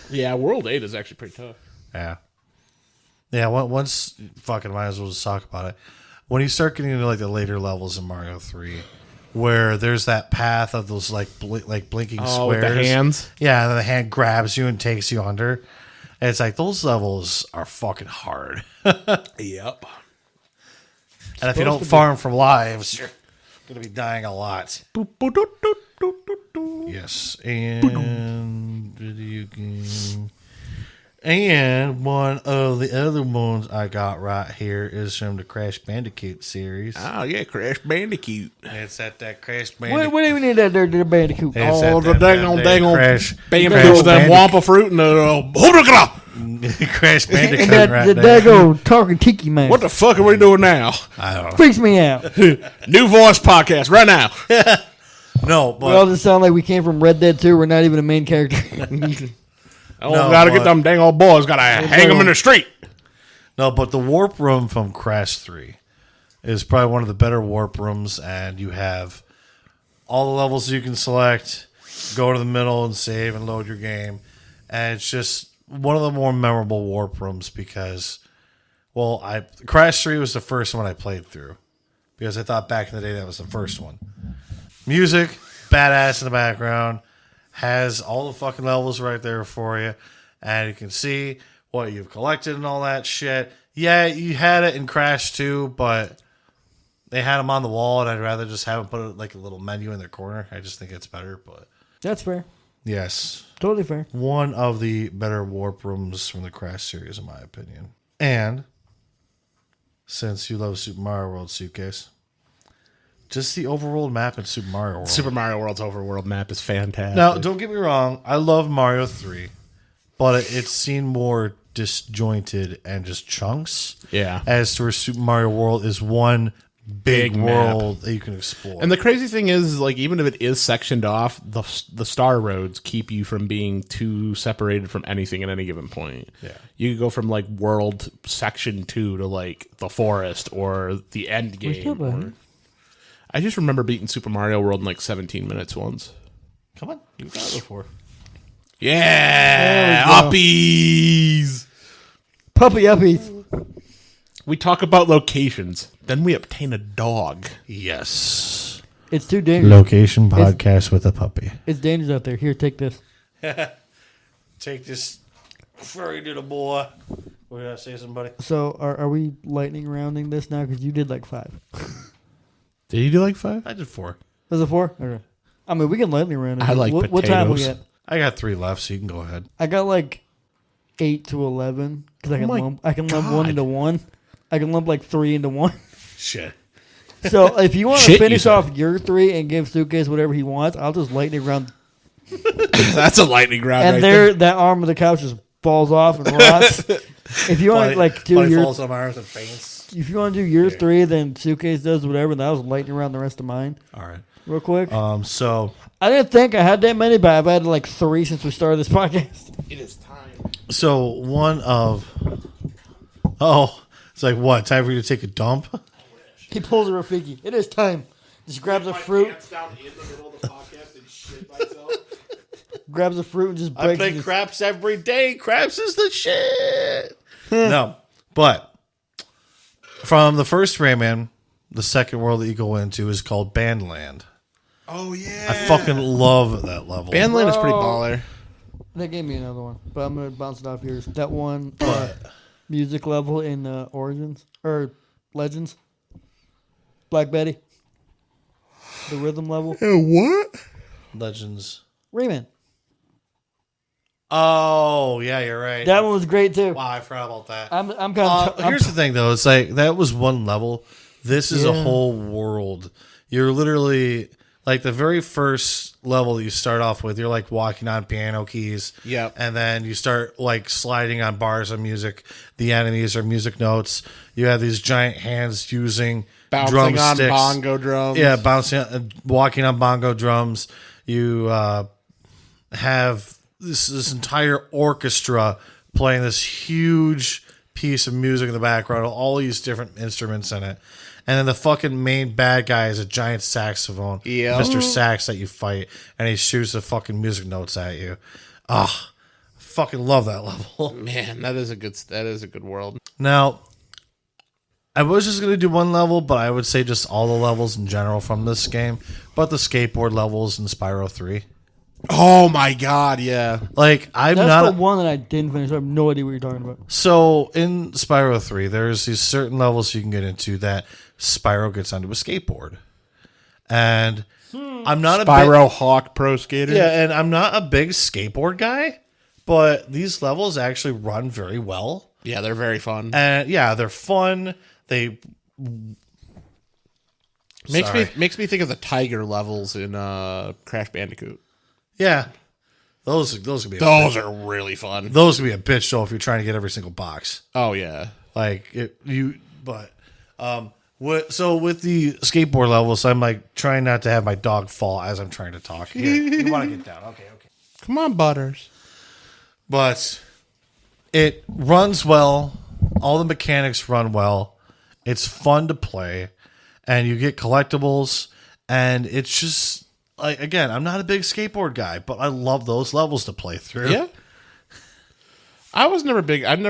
Yeah, World 8 is actually pretty tough. Yeah. Yeah, once, fucking might as well just talk about it. When you start getting into like the later levels in Mario 3, where there's that path of those like blinking Oh, squares. with the hands? Yeah, and then the hand grabs you and takes you under. And it's like, those levels are fucking hard. Yep. And if you don't farm from lives, you're going to be dying a lot. Yes, and video game. And one of the other ones I got right here is from the Crash Bandicoot series. Oh, yeah, Crash Bandicoot. It's at that Crash What Bandicoot. do you need that there, Bandicoot? It's Oh, at the that dang on Crash Bandicoot, that Bandicoot. Wampa fruit and the Crash Bandicoot And that right the there. daggone talking tiki man. what the fuck are we doing now? I don't know. freaks me out? New voice podcast right now. No, We all but just sound like we came from Red Dead 2. We're not even a main character. Oh, No, gotta get but- them dang old boys. Gotta hang them in the street. the warp room from Crash 3 is probably one of the better warp rooms, and you have all the levels you can select, go to the middle and save and load your game. And it's just one of the more memorable warp rooms because, Crash 3 was the first one I played through because I thought back in the day that was the first one. Music, badass in the background, has all the fucking levels right there for you, and you can see what you've collected and all that shit. Yeah, you had it in Crash 2, but they had them on the wall, and I'd rather just have them put like a little menu in their corner. I just think it's better, but That's fair. yes, Totally fair. one of the better warp rooms from the Crash series, in my opinion. And since you love Super Mario World, Suitcase, just the overworld map in Super Mario World. Super Mario World's overworld map is fantastic. Now, don't get me wrong. I love Mario 3, but it's seen more disjointed and just chunks. Yeah. As to where Super Mario World is one big Big world that you can explore. And the crazy thing is, like, even if it is sectioned off, the star roads keep you from being too separated from anything at any given point. Yeah. You could go from, like, world section 2 to, like, the forest or the end still game. playing Or, I just remember beating Super Mario World in, like, 17 minutes once. Come on, you've got it before. Yeah! There we go. Uppies! Puppy uppies. We talk about locations. Then we obtain a dog. Yes. It's too dangerous. Location podcast with a puppy. It's dangerous out there. Here, take this. Take this furry little boy. What did I say, somebody? So, are we lightning rounding this now? Because you did like 5. Did you do, like, 5? I did 4. Was it 4? Okay. I mean, we can lightning round it. I like what time we potatoes. at? I got 3 left, so you can go ahead. I got like 8 to 11 because I can my lump. I can lump 1 God. into 1. I can lump like 3 into 1. Shit. So if you want to Shit, you finish said. off your 3 and give Suitcase whatever he wants, I'll just lightning round. That's a lightning round And right there, that arm of the couch just falls off and rots. If you want to like do Buddy your, falls on my arms and faints. if you want to do your 3, then Suitcase does whatever. And that was lightning round the rest of mine, All right. real quick. So I didn't think I had that many, but I've had like 3 since we started this podcast. It is time. one of it's like what? Time for you to take a dump? He pulls a Rafiki. It is time. Just grabs a fruit, Down in the middle of the podcast and shit myself. grabs a fruit, and just I breaks play it. craps every day. Craps is the shit. No, but from the first Rayman, the second world that you go into is called Bandland. Oh yeah. I fucking love that level. Bandland is pretty Bro. baller. They gave me another one, but I'm gonna bounce it off yours. That one music level in Origins or Legends, Black Betty, the rhythm level, What? Legends. Rayman. Oh yeah, you're right. That one was great too. Wow, I forgot about that. I'm kind of. Here's the thing, though. It's like that was one level. This is a Yeah. whole world. You're literally like the very first level that you start off with. You're like walking on piano keys. Yep. And then you start like sliding on bars of music. The enemies are music notes. You have these giant hands using Bouncing on drumsticks. bongo drums. Yeah, walking on bongo drums. You have this entire orchestra playing this huge piece of music in the background, all these different instruments in it. And then the fucking main bad guy is a giant saxophone, Yeah. Mr. Sax, that you fight, and he shoots the fucking music notes at you. Ah, fucking love that level. Man, that is a good world. Now, I was just going to do one level, but I would say just all the levels in general from this game, but the skateboard levels in Spyro 3. Oh my god, yeah. Like, I'm That's not... the one that I didn't finish. I have no idea what you're talking about. So, in Spyro 3, there's these certain levels you can get into that Spyro gets onto a skateboard. And I'm not Spyro Hawk Pro Skater. Yeah, and I'm not a big skateboard guy, but these levels actually run very well. Yeah, they're very fun. And yeah, they're fun. They Makes me think of the tiger levels in Crash Bandicoot. yeah. Those could be Those are really fun. those could be a bitch show if you're trying to get every single box. Oh yeah. So with the skateboard levels, I'm like trying not to have my dog fall as I'm trying to talk. Here, you want to get down? Okay. Come on, Butters. But it runs well. All the mechanics run well. It's fun to play, and you get collectibles. And it's just like, again, I'm not a big skateboard guy, but I love those levels to play through. Yeah. I'm never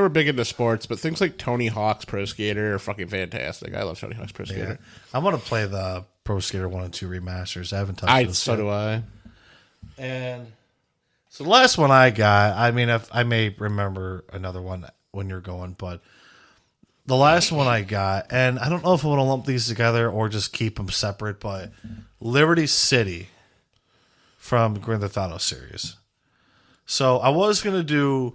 big into sports, but things like Tony Hawk's Pro Skater are fucking fantastic. I love Tony Hawk's Pro Skater. I want to play the Pro Skater 1 and 2 remasters. I haven't touched those So yet. do I. And so the last one I got, I mean, I may remember another one when you're going, but the last one I got, and I don't know if I want to lump these together or just keep them separate, but Liberty City from Grand Theft Auto series. So I was going to do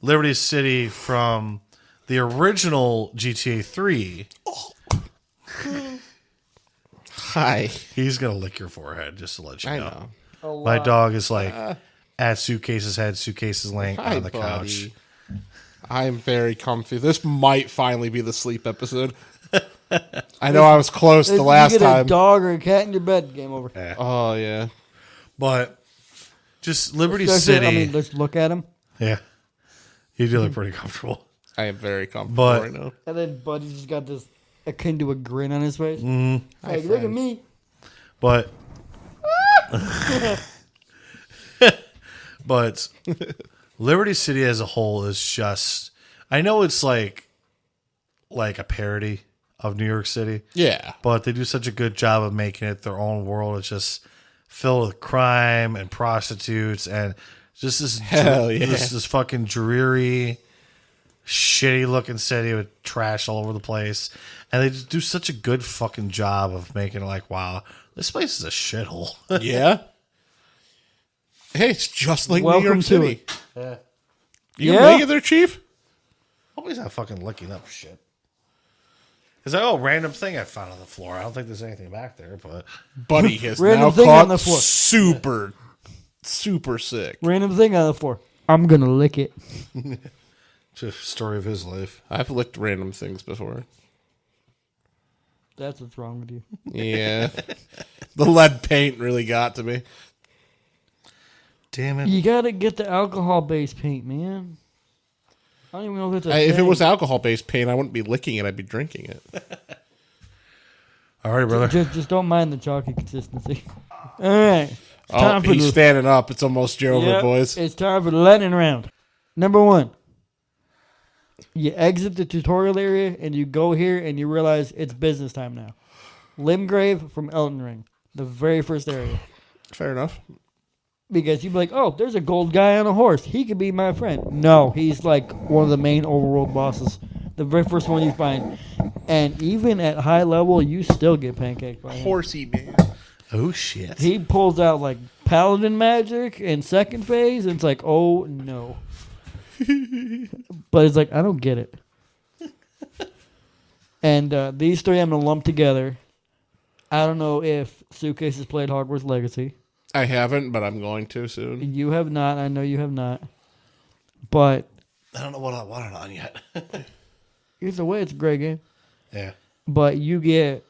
Liberty City from the original GTA 3. Hi. He's going to lick your forehead, just to let you I know. know. My dog is like at suitcases head, suitcases laying Hi, on the buddy. couch. I'm very comfy. This might finally be the sleep episode. I know I was close the last you get time. a dog or a cat in your bed, game over. Oh yeah. But just Liberty Especially, City. I mean, let's look at him. Yeah. You do look pretty comfortable. I am very comfortable But- right now. And then Buddy's just got this akin to a grin on his face. Mm-hmm. Like, look at me. But but Liberty City as a whole is just, I know it's like a parody of New York City, Yeah. but they do such a good job of making it their own world. It's just filled with crime and prostitutes and just this Hell yeah. this fucking dreary, shitty looking city with trash all over the place. And they just do such a good fucking job of making it like, wow, this place is a shithole. Yeah. Hey, it's just like Welcome New York to City. it. Yeah. You Yeah. gonna make it there, Chief? Hope he's not fucking licking up shit. It's like, oh, random thing I found on the floor. I don't think there's anything back there, but Buddy has Random now thing caught on the floor. super sick. Random thing on the floor. I'm going to lick it. it's a story of his life. I've licked random things before. That's what's wrong with you. Yeah. The lead paint really got to me. Damn it. You got to get the alcohol-based paint, man. I don't even know if it's a If it thing. was alcohol-based paint, I wouldn't be licking it. I'd be drinking it. All right, brother. Just don't mind the chalky consistency. All right. It's Oh, time for he's the, standing up. It's almost over, Yep, boys. It's time for the lightning round. Number 1. You exit the tutorial area and you go here and you realize it's business time now. Limgrave from Elden Ring. The very first area. Fair enough. Because you'd be like, oh, there's a gold guy on a horse. He could be my friend. No, he's like one of the main overworld bosses. The very first one you find. And even at high level, you still get pancaked by him. Horsey man. Oh, shit. He pulls out like paladin magic in second phase, and it's like, oh no. But it's like, I don't get it. And these three I'm going to lump together. I don't know if Suitcase has played Hogwarts Legacy. I haven't, but I'm going to soon. You have not. I know you have not. But I don't know what I want it on yet. either way, it's a great game. Yeah. But you get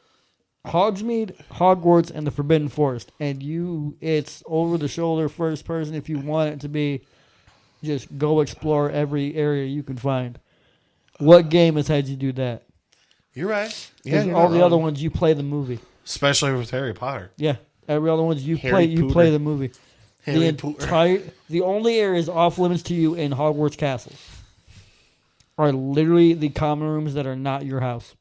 Hogsmeade, Hogwarts, and the Forbidden Forest. And it's over the shoulder, first person if you want it to be. Just go explore every area you can find. What game has had you do that? You're right. Because you're all not the wrong. other ones you play the movie. Especially with Harry Potter. Yeah, every other ones you Harry play Pooter. the movie. Harry The only areas off limits to you in Hogwarts Castle are literally the common rooms that are not your house.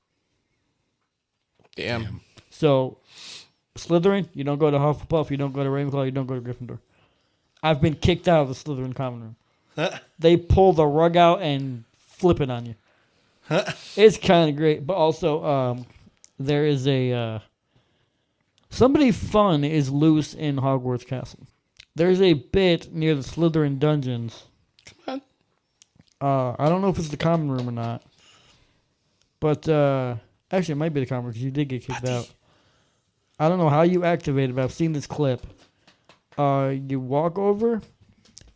Damn. So, Slytherin, you don't go to Hufflepuff, you don't go to Ravenclaw, you don't go to Gryffindor. I've been kicked out of the Slytherin common room. They pull the rug out and flip it on you. It's kind of great, but also there is a Somebody fun is loose in Hogwarts Castle. There's a bit near the Slytherin dungeons. Come on. I don't know if it's the common room or not. But, actually, it might be the common room because you did get kicked out. I don't know how you activate it, but I've seen this clip. You walk over,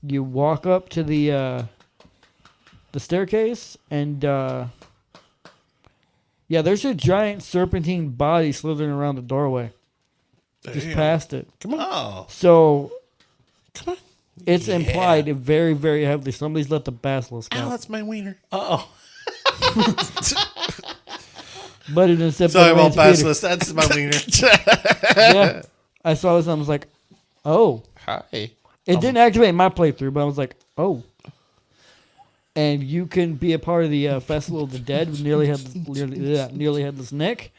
you walk up to the staircase, and, yeah, there's a giant serpentine body slithering around the doorway. Just past it. Come on. Oh. So, Come on. it's implied very, very heavily. Somebody's let the basilisk Ow, out. that's my wiener. Oh. But it is Sorry about basilisk. That's my wiener. Yeah. I saw this and I was like, oh. Hi. It didn't activate my playthrough, but I was like, oh. And you can be a part of the Festival of the Dead with nearly headless Nick.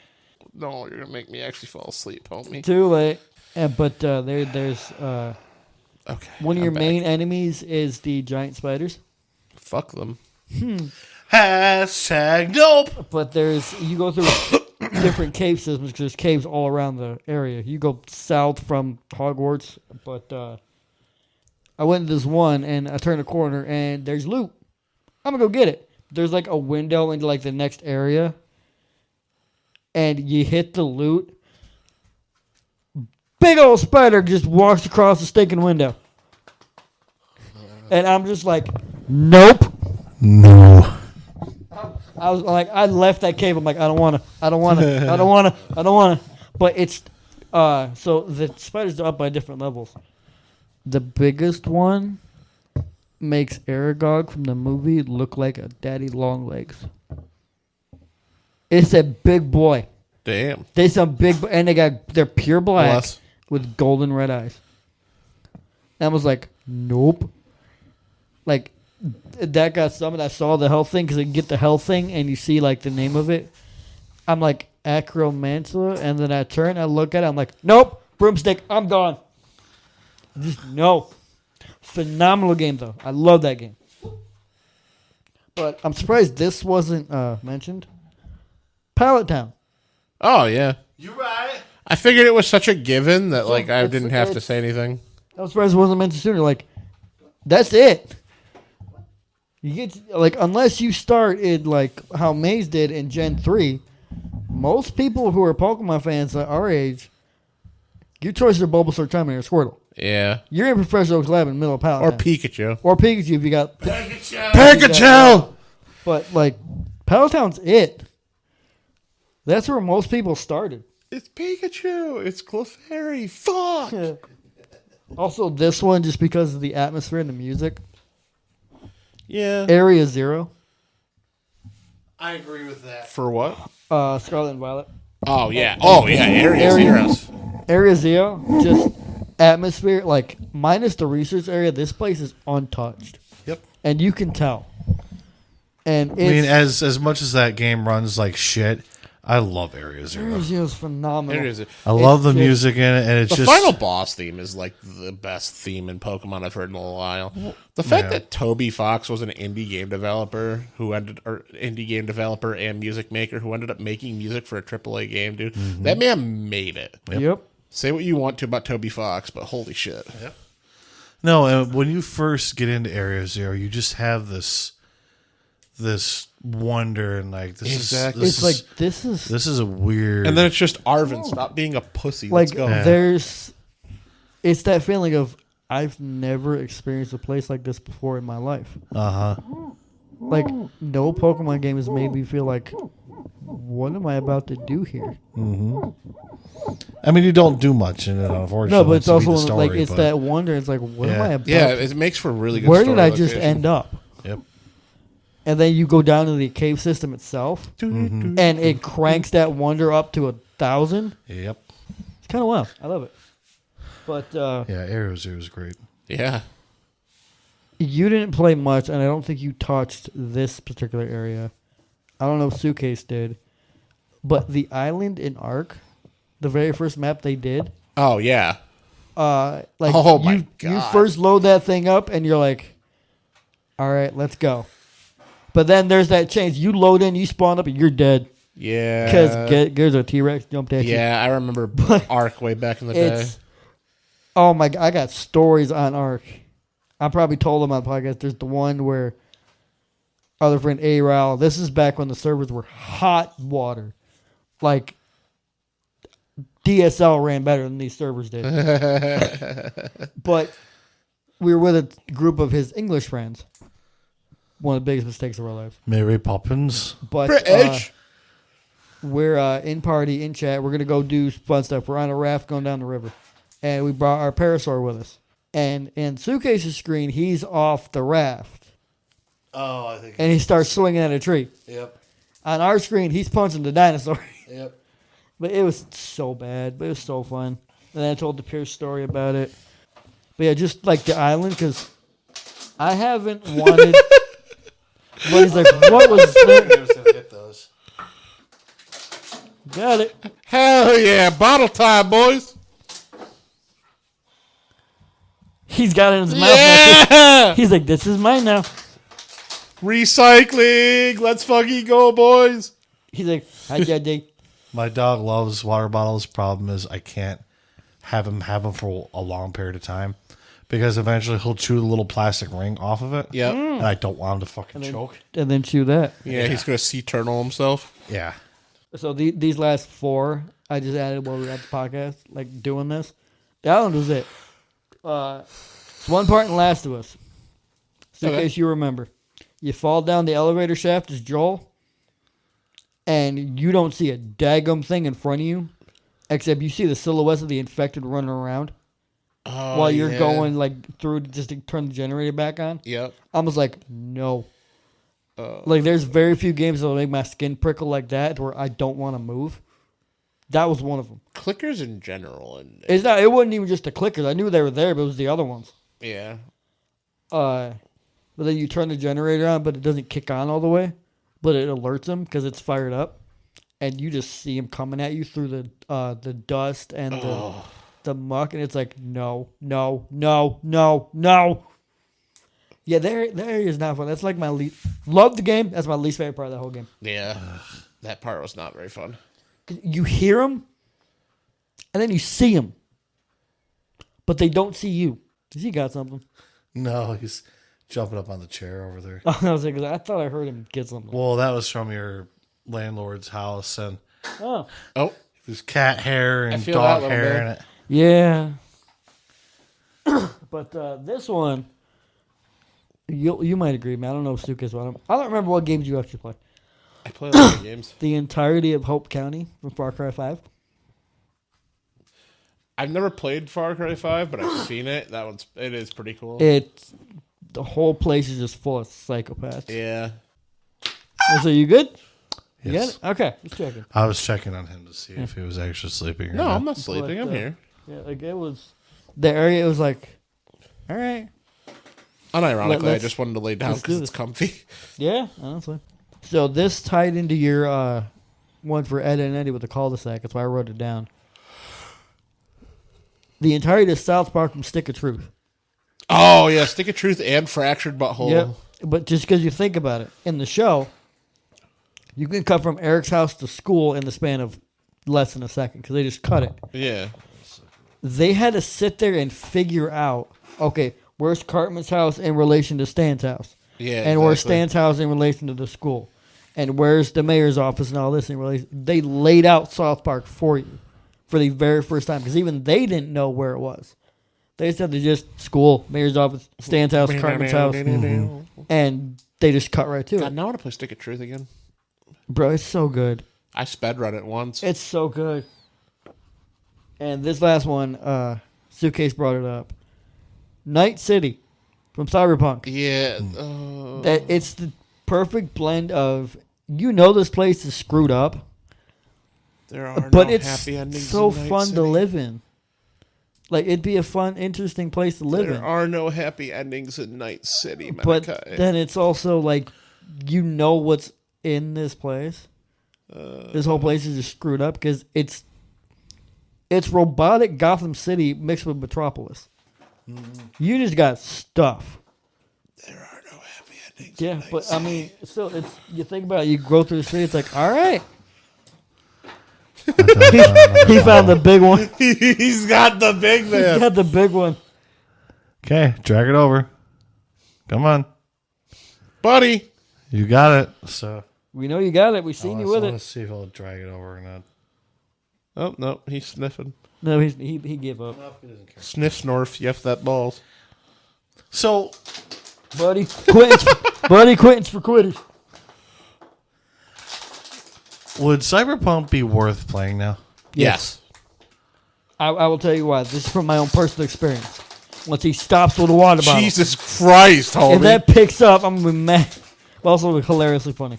No, you're gonna make me actually fall asleep, homie. Too late. But there's Okay. one of your I'm main back. enemies is the giant spiders. Fuck them. Hashtag nope. But you go through different cave systems because there's caves all around the area. You go south from Hogwarts, but I went into this one and I turned a corner and there's loot. I'm gonna go get it. There's like a window into like the next area, and you hit the loot. Big old spider just walks across the stinking window, and I'm just like, nope. No. I was like, I left that cave. I'm like, I don't want to. But it's, so the spiders are up by different levels. The biggest one makes Aragog from the movie look like a daddy long legs. It's a big boy. Damn. They some big, and they're pure black Bless. with golden red eyes. And I was like, nope. Like, that got summoned. I saw the health thing because you get the health thing and you see like the name of it. I'm like, Acromantula, and then I turn, I look at it, I'm like, nope, broomstick, I'm gone. Just no. Phenomenal game though. I love that game. But I'm surprised this wasn't mentioned. Pallet Town. Oh yeah. You right. I figured it was such a given that like I it's- didn't have to it's- say anything. I'm surprised it wasn't mentioned sooner. Like, that's it. You get like, unless you start in like how Maze did in Gen 3, most people who are Pokemon fans at our age, your choices are Bulbasaur, Charmander, or Squirtle. Yeah. You're in Professor Oak's lab in the middle of Pallet Or Town. Pikachu. Or Pikachu if you got. Pikachu. But like, Pallet Town's it. That's where most people started. It's Pikachu. It's Clefairy. Fuck. Also, this one just because of the atmosphere and the music. Yeah. Area Zero, I agree with that. For what? Scarlet and Violet. Oh yeah. Oh yeah. Area Zeros. Area Zero, just atmosphere, like, minus the research area, this place is untouched. Yep. And you can tell. And it's, I mean, as much as that game runs like shit, I love Area Zero. Area Zero is phenomenal. It is. I love the just- music in it, and it's The just final boss theme is like the best theme in Pokemon I've heard in a while. The fact that Toby Fox was an indie game developer and music maker who ended up making music for a AAA game, dude. That man made it. Yep. Say what you want to about Toby Fox, but holy shit. No, and when you first get into Area Zero, you just have this wonder and like this Exactly. is It's like, this is a weird. And then it's just Arvin, stop being a pussy. like, Let's go. it's that feeling of, I've never experienced a place like this before in my life. Like, no Pokemon game has made me feel like, what am I about to do here? I mean, you don't do much in it, unfortunately. No, but it's to beat also the story, like, it's but- that wonder. It's like, what am I about? Yeah, it makes for a really good Where story did I just location. end up? Yep. And then you go down to the cave system itself, and it cranks that wonder up to 1,000. Yep. It's kind of wild. I love it. But Yeah, Area Zero is great. Yeah. you didn't play much, and I don't think you touched this particular area. I don't know if Suitcase did, but the island in Ark, the very first map they did, Oh, yeah. like, Oh my you God. first load that thing up, and you're like, all right, let's go. But then there's that change. You load in, you spawn up, and you're dead. Yeah. Because there's a T-Rex jumped at you. Yeah, I remember Ark way back in the day. It's oh my god, I got stories on Ark. I probably told them on the podcast. There's the one where other friend A-Ral. This is back when the servers were hot water, like DSL ran better than these servers did. But we were with a group of his English friends. One of the biggest mistakes of our lives. Mary Poppins. But British. we're in party, in chat. We're going to go do fun stuff. We're on a raft going down the river. And we brought our parasaur with us. And in Suitcase's screen, he's off the raft. Oh, I think. And he starts swinging at a tree. Yep. On our screen, he's punching the dinosaur. Yep. But it was so bad. But it was so fun. And then I told the Pierce story about it. But yeah, just like the island, because I haven't wanted... But he's like, what was that? Get those. Got it. Hell yeah, bottle time, boys. He's got it in his mouth now. Yeah. He's like, this is mine now. Recycling. Let's fucking go, boys. He's like, hi, Daddy. My dog loves water bottles. Problem is, I can't have him for a long period of time because eventually he'll chew the little plastic ring off of it. Yep. And I don't want him to fucking choke. And then chew that. Yeah, he's going to sea turtle himself. Yeah. So these last 4, I just added while we were at the podcast, like doing this. The island was it. It's one part in Last of Us. So in case you remember. You fall down the elevator shaft as Joel, and you don't see a daggum thing in front of you, except you see the silhouettes of the infected running around while you're going like through just to turn the generator back on. Yep. I was like, no. Like, there's very few games that will make my skin prickle like that where I don't want to move. That was one of them. Clickers in general. And It's not. It wasn't even just the clickers. I knew they were there, but it was the other ones. yeah. But then you turn the generator on, but it doesn't kick on all the way. But it alerts them because it's fired up, and you just see them coming at you through the dust and the muck, and it's like no. Yeah, their area is not fun. That's like my least. Love the game. That's my least favorite part of the whole game. Yeah. That part was not very fun. You hear them, and then you see them, but they don't see you. Does he got something? No, he's jumping up on the chair over there. I was like, I thought I heard him get something. Well, that was from your landlord's house, and Oh, there's cat hair I and feel dog that hair little in bit. it. yeah. But this one, you might agree, man. I don't know if Sukas about him. I don't remember what games you actually play. I play a lot of games. The entirety of Hope County from Far Cry 5. I've never played Far Cry 5, but I've seen it. It is pretty cool. The whole place is just full of psychopaths. Yeah. So you good? You Yes. got it? Okay, just checking. I was checking on him to see if he was actually sleeping. Or No, not. I'm not sleeping. I'm here. Yeah, like it was the area. It was like, all right, Unironically, I let's- just wanted to lay down let's do because it's this. comfy. yeah, honestly. So this tied into your one for Ed and Eddie with the cul-de-sac. That's why I wrote it down. The entirety of South Park from Stick of Truth. Oh, yeah. Stick of Truth and Fractured Butthole. Yep. But just because you think about it, in the show, you can cut from Eric's house to school in the span of less than a second because they just cut it. Yeah. They had to sit there and figure out, okay, where's Cartman's house in relation to Stan's house? Yeah. And where's exactly. Stan's house in relation to the school? And where's the mayor's office and all this in relation? They laid out South Park for you for the very first time because even they didn't know where it was. They said they just school, mayor's office, Stan's house, Cartman's house, and they just cut right to God, it. now I want to play Stick of Truth again. Bro, it's so good. I sped run it once. It's so good. And this last one, Suitcase brought it up. Night City from Cyberpunk. Yeah. That it's the perfect blend of this place is screwed up, There are but no it's happy endings. so in Night fun City. to live in. Like it'd be a fun, interesting place to live There in. are no happy endings in Night City, But Malachi. then it's also like what's in this place. This whole place is just screwed up because it's robotic Gotham City mixed with Metropolis. You just got stuff. There are no happy endings. Yeah, in Night but City. I mean, still, it's you think about it. You go through the city. It's like, all right, He found the big one. He's got the big He man. got the big one. Okay, drag it over. Come on. Buddy. You got it. So We know you got it. We seen you with let's it. see if he'll drag it over or not. Oh, no, he's sniffing. No, he gave up. Sniff, snorf, yef that balls. So Buddy, quittance for quitters. would Cyberpunk be worth playing now? Yes. I will tell you why. This is from my own personal experience. Once he stops with a water bottle, Jesus Christ, homie. if that picks up, I'm gonna be mad. But also hilariously funny.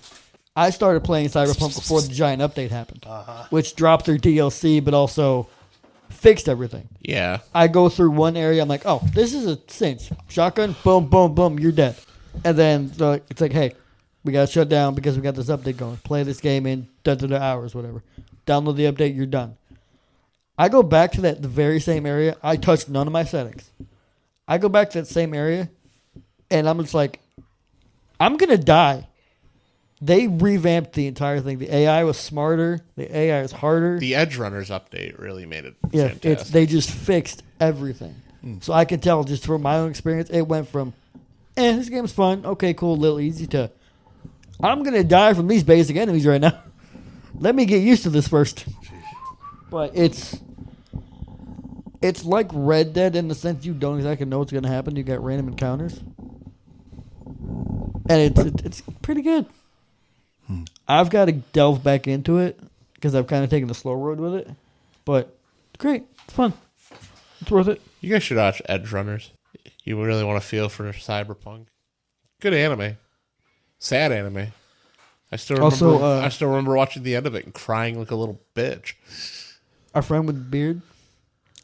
I started playing Cyberpunk before the giant update happened, which dropped their DLC, but also fixed everything. Yeah. I go through one area, I'm like, oh, this is a cinch. Shotgun, boom, boom, boom, you're dead. And then it's like, hey, we got to shut down because we got this update going. Play this game in da hours, whatever. Download the update, you're done. I go back to the very same area. I touched none of my settings. I go back to that same area, and I'm just like, I'm going to die. They revamped the entire thing. The AI was smarter. The AI is harder. The Edge Runners update really made it Yeah, fantastic. they just fixed everything. So I can tell just from my own experience, it went from, this game's fun, okay, cool, a little easy, to, I'm going to die from these basic enemies right now. Let me get used to this first. But it's like Red Dead in the sense you don't exactly know what's going to happen. You got random encounters. And it's pretty good. I've got to delve back into it because I've kind of taken the slow road with it. But it's great. It's fun. It's worth it. You guys should watch Edge Runners. You really want to feel for Cyberpunk. Good anime. Sad anime. I still remember. Also, I still remember watching the end of it and crying like a little bitch. Our friend with the beard,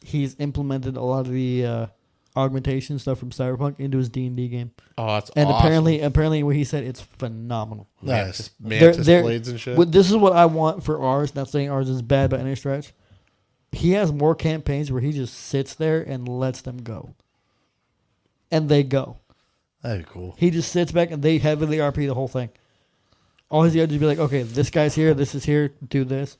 he's implemented a lot of the augmentation stuff from Cyberpunk into his D&D game. Oh, that's And awesome. apparently what he said, it's phenomenal. Nice. Mantis They're- blades and shit. This is what I want for ours. Not saying ours is bad by any stretch. He has more campaigns where he just sits there and lets them go. And they go. That'd be cool. He just sits back and they heavily RP the whole thing. All he's got to do is be like, okay, this guy's here, this is here, do this.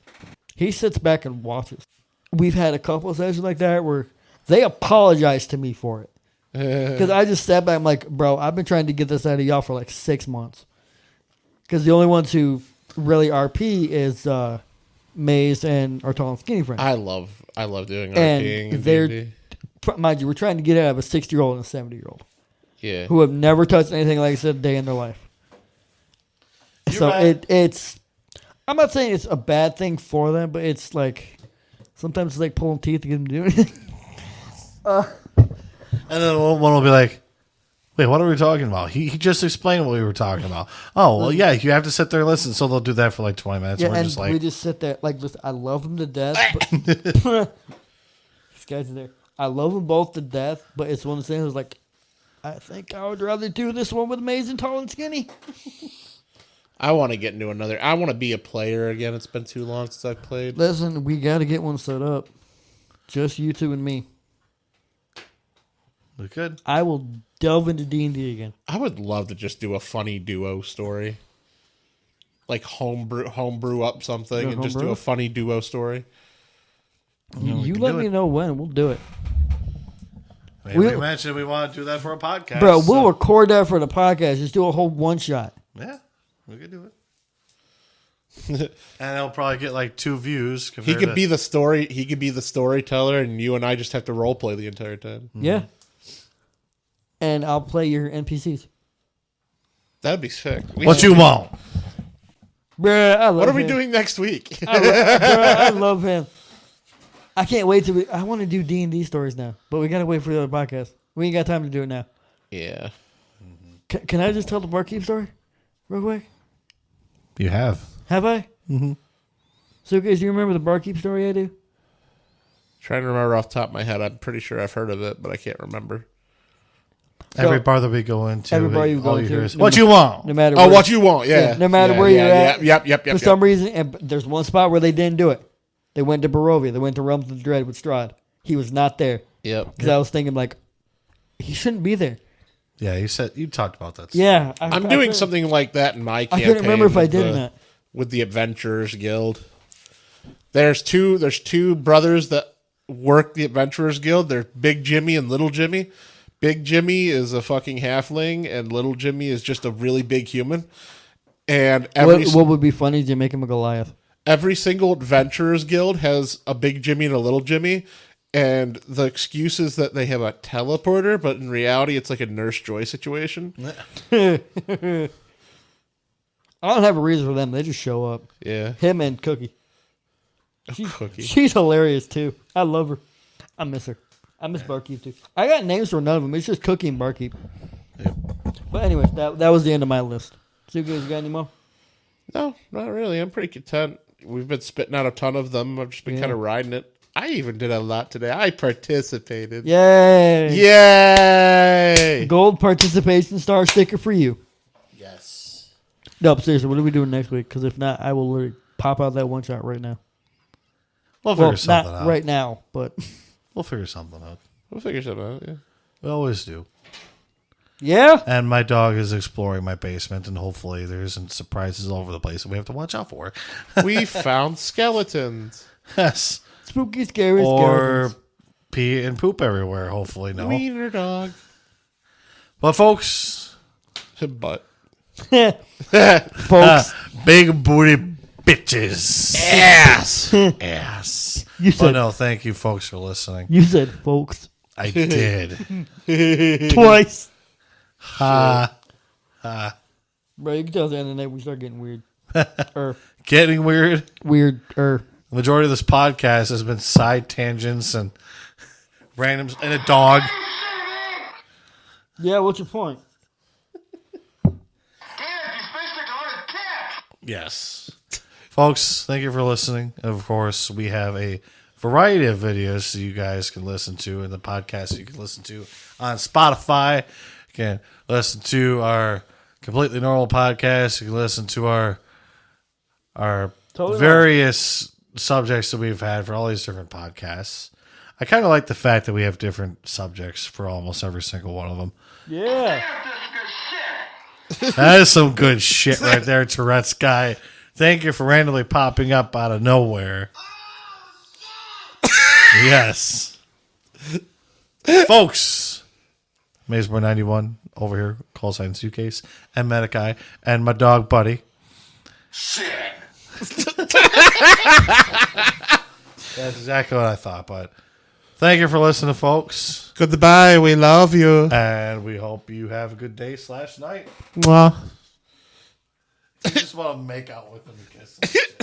He sits back and watches. We've had a couple of sessions like that where they apologize to me for it. Because I just sat back, I'm like, bro, I've been trying to get this out of y'all for like 6 months. Because the only ones who really RP is Maze and our tall and skinny friend. I love doing And RPing and they're- D&D. Mind you, we're trying to get out of a 60-year-old and a 70-year-old Yeah. who have never touched anything like I said a day in their life. So right. it's, I'm not saying it's a bad thing for them, but it's like, sometimes it's like pulling teeth to get them to do anything. And then one will be like, wait, what are we talking about? He just explained what we were talking about. Oh, well, yeah, you have to sit there and listen. So they'll do that for like 20 minutes. Yeah, and we're and just like, we just sit there, like, listen, I love them to death. But these guys are there. I love them both to death, but it's one of the things that's like, I think I would rather do this one with Maze and Tall and Skinny. I want to get into another. I want to be a player again. It's been too long since I've played. Listen, we got to get one set up. Just you two and me. we could. I will delve into D&D again. I would love to just do a funny duo story. Like homebrew up something Yeah, and just do homebrew? a funny duo story. You can let do me it. know when. We'll do it. Maybe We'll- we mentioned we want to do that for a podcast. Bro, we'll so- record that for the podcast. Just do a whole one shot. Yeah, we could do it. And it'll probably get like 2 views. He compared could to- be the story. He could be the storyteller, and you and I just have to role play the entire time. Yeah. And I'll play your NPCs. That'd be sick. What you want? Bruh, I love What are we him. doing next week? Bruh, I love him. I can't wait till I want to do D&D stories now, but we got to wait for the other podcast. We ain't got time to do it now. Yeah. Can I just tell the barkeep story real quick? You have. Have I? Mm-hmm. So, guys, do you remember the barkeep story I do? Trying to remember off the top of my head. I'm pretty sure I've heard of it, but I can't remember. Every bar that we go into, every bar you go all you into, hear is, no what you want? No matter Oh, where, what you want? Yeah. no matter Yeah, where you're at. Yep. For some reason, and there's one spot where they didn't do it. They went to Barovia. They went to Realms of Dread with Strahd. He was not there. Yep. Because I was thinking, like, he shouldn't be there. Yeah, you talked about that. Yeah. I'm doing something like that in my I campaign. couldn't remember if I with did or the- not. With the Adventurers Guild. There's two brothers that work the Adventurers Guild. They're Big Jimmy and Little Jimmy. Big Jimmy is a fucking halfling, and Little Jimmy is just a really big human. And What would be funny is you make him a Goliath. every single Adventurers Guild has a Big Jimmy and a Little Jimmy. And the excuse is that they have a teleporter, but in reality, it's like a Nurse Joy situation. I don't have a reason for them. They just show up. Yeah. Him and Cookie. Cookie. She's hilarious, too. I love her. I miss her. I miss Barkeep, too. I got names for none of them. It's just Cookie and Barkeep. Yep. But anyways, that was the end of my list. So you guys got any more? No, not really. I'm pretty content. We've been spitting out a ton of them. I've just been kind of riding it. I even did a lot today. I participated. Yay! Yay! Gold participation star sticker for you. Yes. No, seriously, what are we doing next week? Because if not, I will literally pop out that one shot right now. We'll figure Well, something not out. right now, but We'll figure something out. We'll figure something out, yeah. We always do. yeah. And my dog is exploring my basement, and hopefully there isn't surprises all over the place that we have to watch out for. We found skeletons. Yes. Spooky, scary, Or pee and poop everywhere, hopefully. No. Wiener dog. But, folks, But. scared. Folks, big booty bitches. Ass! Ass. you Oh, said no. Thank you, folks, for listening. you said folks I did. twice. Ha. Bro, you can tell at the end of the night we start getting weird. Getting weird. Weird. The majority of this podcast has been side tangents and randoms and a dog. Yeah, what's your point? Dad, you spaced on a cat! Yes. Folks, thank you for listening. And of course, we have a variety of videos so you guys can listen to in the podcast you can listen to on Spotify. You can listen to our completely normal podcast. You can listen to our Totally various subjects that we've had for all these different podcasts. I kind of like the fact that we have different subjects for almost every single one of them. Yeah. Damn, this is good shit! That is some good shit right there, Tourette's guy. Thank you for randomly popping up out of nowhere. Yes. Folks, MayesBoy 91 over here, call sign suitcase, and Medicae, and my dog Buddy. Shit! That's exactly what I thought, but thank you for listening, folks. Goodbye, we love you. And we hope you have a good day / night. Mwah. You just want to make out with them and kiss them.